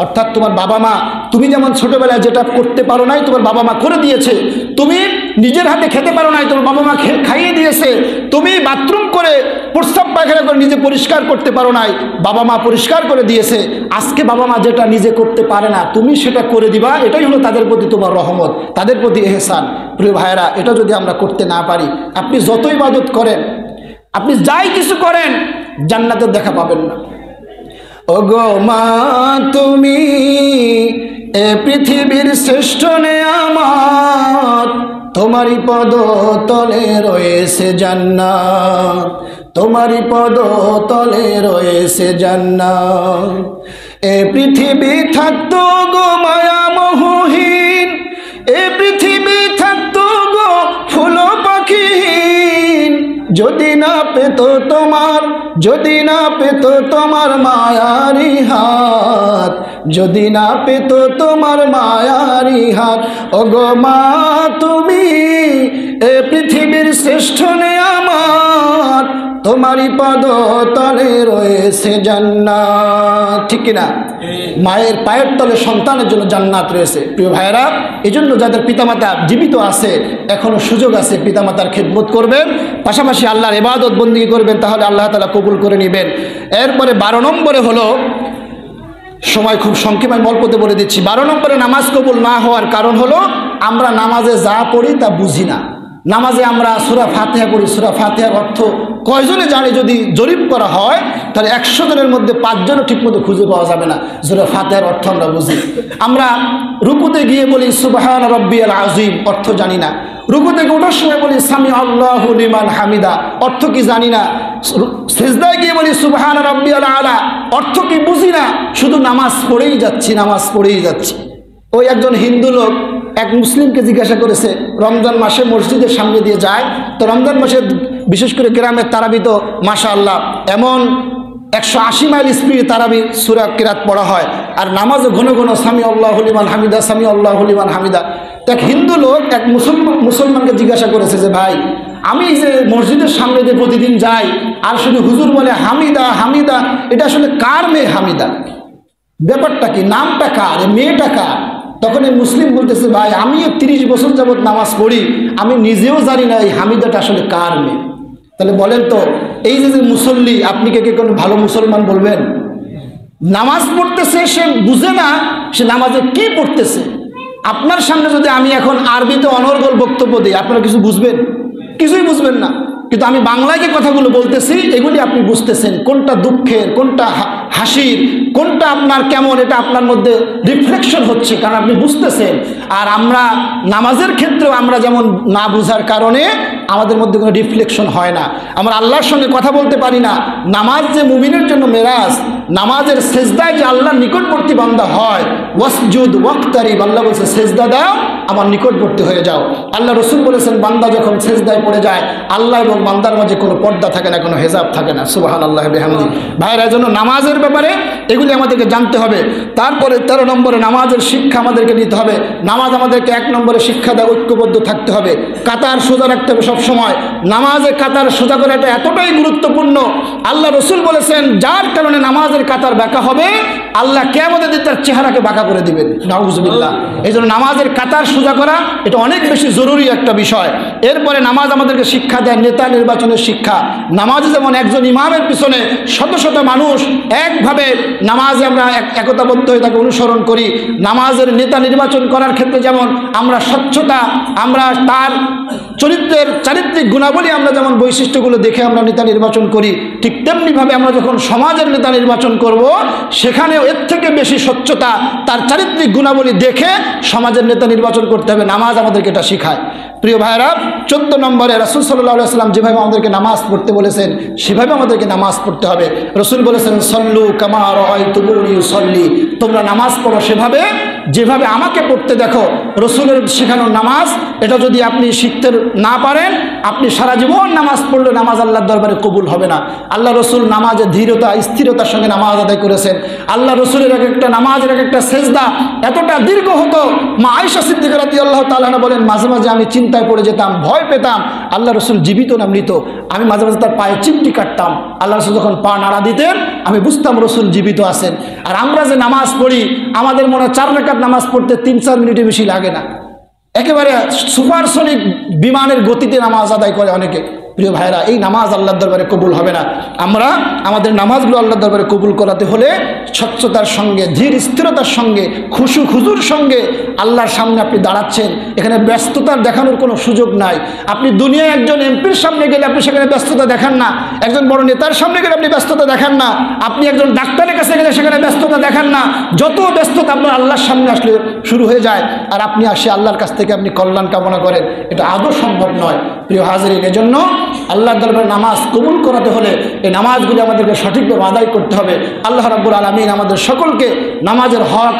অর্থাৎ তোমার বাবা মা, তুমি যেমন ছোটবেলায় যেটা করতে পারো নাই তোমার বাবা মা করে দিয়েছে, তুমি নিজের হাতে খেতে পারো নাই তোমার বাবা মা খাইয়ে দিয়েছে, তুমি বাথরুম করে প্রস্রাব পায়খানা করে নিজে পরিষ্কার করতে পারো নাই, বাবা মা পরিষ্কার করে দিয়েছে। আজকে বাবা মা যেটা নিজে করতে পারে না তুমি সেটা করে দিবা, এটাই হলো তাদের প্রতি তোমার রহমত, তাদের প্রতি এহসান। প্রিয় ভাইয়েরা, এটা যদি আমরা করতে না পারি, আপনি যত ইবাদত করেন, আপনি যাই কিছু করেন, জান্নাতের দেখা পাবেন না। ওগো মা তুমি এ পৃথিবীর শ্রেষ্ঠ নেয়ামত, তোমারই পদ তলে রয়েছে জান্নাত, তোমারই পদ তলে রয়েছে জান্নাত। এ পৃথিবী থাকতো গো মায়া মোহহীন, এ পৃথিবী থাকতো গো ফুল পাখিহীন, যদি না পেত তোমার, যদি না পেত তোমার মায়ারি হাত, যদি না পেত তোমার মায়ারি হাত। ওগো মা তুমি এ পৃথিবীর শ্রেষ্ঠ নেয়ামত, তোমারই পদ তলে রয়েছে জান্নাত। ঠিক কিনা? মায়ের পায়ের তলে সন্তানের জন্য জান্নাত রয়েছে। প্রিয় ভাইয়েরা, এই জন্য যাদের পিতামাতা জীবিত আছে, এখনো সুযোগ আছে, পিতামাতার খেদমত করবেন, পাশাপাশি আল্লাহর ইবাদত বন্দেগী করবেন, তাহলে আল্লাহ তাআলা কবুল করে নেবেন। এরপরে 12 নম্বরে হলো, সময় খুব সংক্ষেপে আমি অল্পতে বলে দিচ্ছি। 12 নম্বরে নামাজ কবুল না হওয়ার কারণ হলো আমরা নামাজে যা পড়ি তা বুঝি না। নামাজে আমরা সূরা ফাতিহা পড়ি, সূরা ফাতিহার অর্থ কয়জনে জানে? যদি জরিপ করা হয় তাহলে 100 জনের মধ্যে 5 জনও ঠিকমতো খুঁজে পাওয়া যাবে না সূরা ফাতিহার অর্থ আমরা বুঝি। আমরা রুকুতে গিয়ে বলি সুবহান রাব্বিয়াল আযীম, অর্থ জানি না। রুকু থেকে ওঠার সময় বলি সামি আল্লাহু লিমান হামিদা, অর্থ কি জানি না। সিজদায় গিয়ে বলি সুবহান রাব্বিয়াল আলা, অর্থ কি বুঝি না। শুধু নামাজ পড়েই যাচ্ছি, নামাজ পড়েই যাচ্ছি। ওই একজন হিন্দু লোক এক মুসলিমকে জিজ্ঞাসা করেছে, রমজান মাসে মসজিদের সামনে দিয়ে যায়, তো রমজান মাসে বিশেষ করে গ্রামের তারাবি তো মাশাআল্লাহ এমন 180 মাইল স্পিডে তারাবি সূরা কিরাত পড়া হয়, আর নামাজে ঘন ঘন সামি আল্লাহু লিমান হামিদা, সামি আল্লাহু লিমান হামিদা। তো এক হিন্দু লোক এক মুসলমানকে জিজ্ঞাসা করেছে যে ভাই, আমি যে মসজিদের সামনে যে প্রতিদিন যাই আর শুধু হুজুর বলে হামিদা হামিদা, এটা আসলে কার মেয়ে হামিদা? ব্যাপারটা কি? নামটা কার? মেয়েটা কার? তখন এই মুসলিম বলতেছে ভাই, আমিও 30 বছর যাবৎ নামাজ পড়ি, আমি নিজেও জানি না এই হামিদাটা আসলে কার মেয়ে। তাহলে বলেন তো, এই যে মুসল্লি, আপনি কে কোনো ভালো মুসলমান বলবেন? নামাজ পড়তেছে, সে বুঝে না সে নামাজে কি পড়তেছে। আপনার সামনে যদি আমি এখন আরবিতে অনর্গল বক্তব্য দিই, আপনারা কিছু বুঝবেন? কিছুই বুঝবেন না। কিন্তু আমি বাংলায় যে কথাগুলো বলতেছি এগুলি আপনি বুঝতেছেন, কোনটা দুঃখের, কোনটা হাসির, কোনটা আপনার কেমন, এটা আপনার মধ্যে রিফ্লেকশন হচ্ছে, কারণ আপনি বুঝতেছেন। আর আমরা নামাজের ক্ষেত্রেও আমরা যেমন না বুঝার কারণে আমাদের মধ্যে কোনো রিফ্লেকশন হয় না, আমরা আল্লাহর সঙ্গে কথা বলতে পারি না। নামাজ যে মুমিনের জন্য মেরাজ, নামাজের সেজদায় যে আল্লাহর নিকটবর্তী বান্দা হয়, ওয়াসজুদ ওয়াক্তারিব, আল্লাহ বলছে সেজদা দাও, আমার নিকটবর্তী হয়ে যাও। আল্লাহ রসুল বলেছেন বান্দা যখন সেজদায় পড়ে যায়, আল্লাহ এবং বান্দার মাঝে কোনো পর্দা থাকে না, কোনো হেজাব থাকে না। সুবহানাল্লাহ বিহামদি। ভাইরা, জন্য নামাজের ব্যাপারে এগুলি আমাদেরকে জানতে হবে। তারপরে 13 নম্বরে নামাজের শিক্ষা আমাদেরকে নিতে হবে। নামাজ আমাদেরকে 1 নম্বরে শিক্ষা দেয় ঐক্যবদ্ধ থাকতে হবে, কাতার সোজা রাখতে হবে সবসময়। নামাজে কাতার সোজা করা এটা এতটাই গুরুত্বপূর্ণ, আল্লাহ রসুল বলেছেন যার কারণে নামাজের কাতার বাঁকা হবে, আল্লাহ কিয়ামতের দিন তার চেহারাকে বাঁকা করে দিবেন। নাউজুবিল্লাহ। এই জন্য নামাজের কাতার সোজা করা এটা অনেক বেশি জরুরি একটা বিষয়। এরপরে নামাজ আমাদেরকে শিক্ষা দেয় নেতা নির্বাচনের শিক্ষা। নামাজে যেমন একজন ইমামের পিছনে শত শত মানুষ একভাবে নামাজে আমরা একতাবদ্ধ হয়ে তাকে অনুসরণ করি, নামাজের নেতা নির্বাচন করার ক্ষেত্রে যেমন আমরা স্বচ্ছতা, আমরা তার চারিত্রিক গুণাবলী, আমরা যেমন বৈশিষ্ট্যগুলো দেখে আমরা নেতা নির্বাচন করি, ঠিক তেমনিভাবে আমরা যখন সমাজের নেতা নির্বাচন করব, সেখানেও এর থেকে বেশি স্বচ্ছতা, তার চারিত্রিক গুণাবলী দেখে সমাজের নেতা নির্বাচন করতে হবে। নামাজ আমাদেরকে এটা শেখায়। প্রিয় ভাইরা, 14 নম্বরে রাসূল সাল্লাল্লাহু আলাইহি ওয়াসাল্লাম যেভাবে আমাদেরকে নামাজ পড়তে বলেছেন সেভাবে আমাদেরকে নামাজ পড়তে হবে। রাসূল বলেছেন সল্লু কামা রাআইতুমুনি উসাল্লি, তোমরা নামাজ পড়ো সেভাবে যেভাবে আমাকে পড়তে দেখো, রসুলের শেখানো নামাজ, এটা যদি আপনি শিখতে না পারেন, আপনি সারা জীবন নামাজ পড়লে নামাজ আল্লাহর দরবারে কবুল হবে না। আল্লাহ রসুল নামাজে ধীরতা স্থিরতার সঙ্গে নামাজ আদায় করেছেন। আল্লাহ রসুলের এক একটা নামাজের এক একটা সেজদা এতটা দীর্ঘ হতো, মা আয়েশা সিদ্দিকা রাদিয়াল্লাহু তাআলা আনহা বলেন, মাঝে মাঝে আমি চিন্তায় পড়ে যেতাম, ভয় পেতাম, আল্লাহ রসুল জীবিত না মৃত। আমি মাঝে মাঝে তার পায়ে চিমটি কাটতাম। আল্লাহ রসুল যখন পা নাড়া দিতেন আমি বুঝতাম রসুল জীবিত আছেন। আর আমরা যে নামাজ পড়ি, আমাদের মনে 4 রাকাত নামাজ পড়তে 3-4 মিনিটের বেশি লাগে না। একেবারে সুপারসনিক বিমানের গতিতে নামাজ আদায় করে অনেকে। প্রিয় ভাইরা, এই নামাজ আল্লাহর দরবারে কবুল হবে না। আমরা আমাদের নামাজগুলো আল্লাহর দরবারে কবুল করাতে হলে স্বচ্ছতার সঙ্গে, ধীর স্থিরতার সঙ্গে, খুশু খুজুর সঙ্গে আল্লাহর সামনে আপনি দাঁড়াচ্ছেন। এখানে ব্যস্ততার দেখানোর কোনো সুযোগ নাই। আপনি দুনিয়ায় একজন এমপির সামনে গেলে আপনি সেখানে ব্যস্ততা দেখান না, একজন বড় নেতার সামনে গেলে আপনি ব্যস্ততা দেখান না, আপনি একজন ডাক্তারের কাছে গেলে সেখানে ব্যস্ততা দেখান না। যত ব্যস্ততা আপনার আল্লাহর সামনে আসলে শুরু হয়ে যায়, আর আপনি আসে আল্লাহর কাছ থেকে আপনি কল্যাণ কামনা করেন, এটা আদৌ সম্ভব নয়। প্রিয় হাজিরিন, এজন্য আল্লাহর দরবারে নামাজ কবুল করাতে হলে এই নামাজগুলি আমাদেরকে সঠিকভাবে আদায় করতে হবে। আল্লাহ রাব্বুল আলামিন আমাদের সকলকে নামাজের হক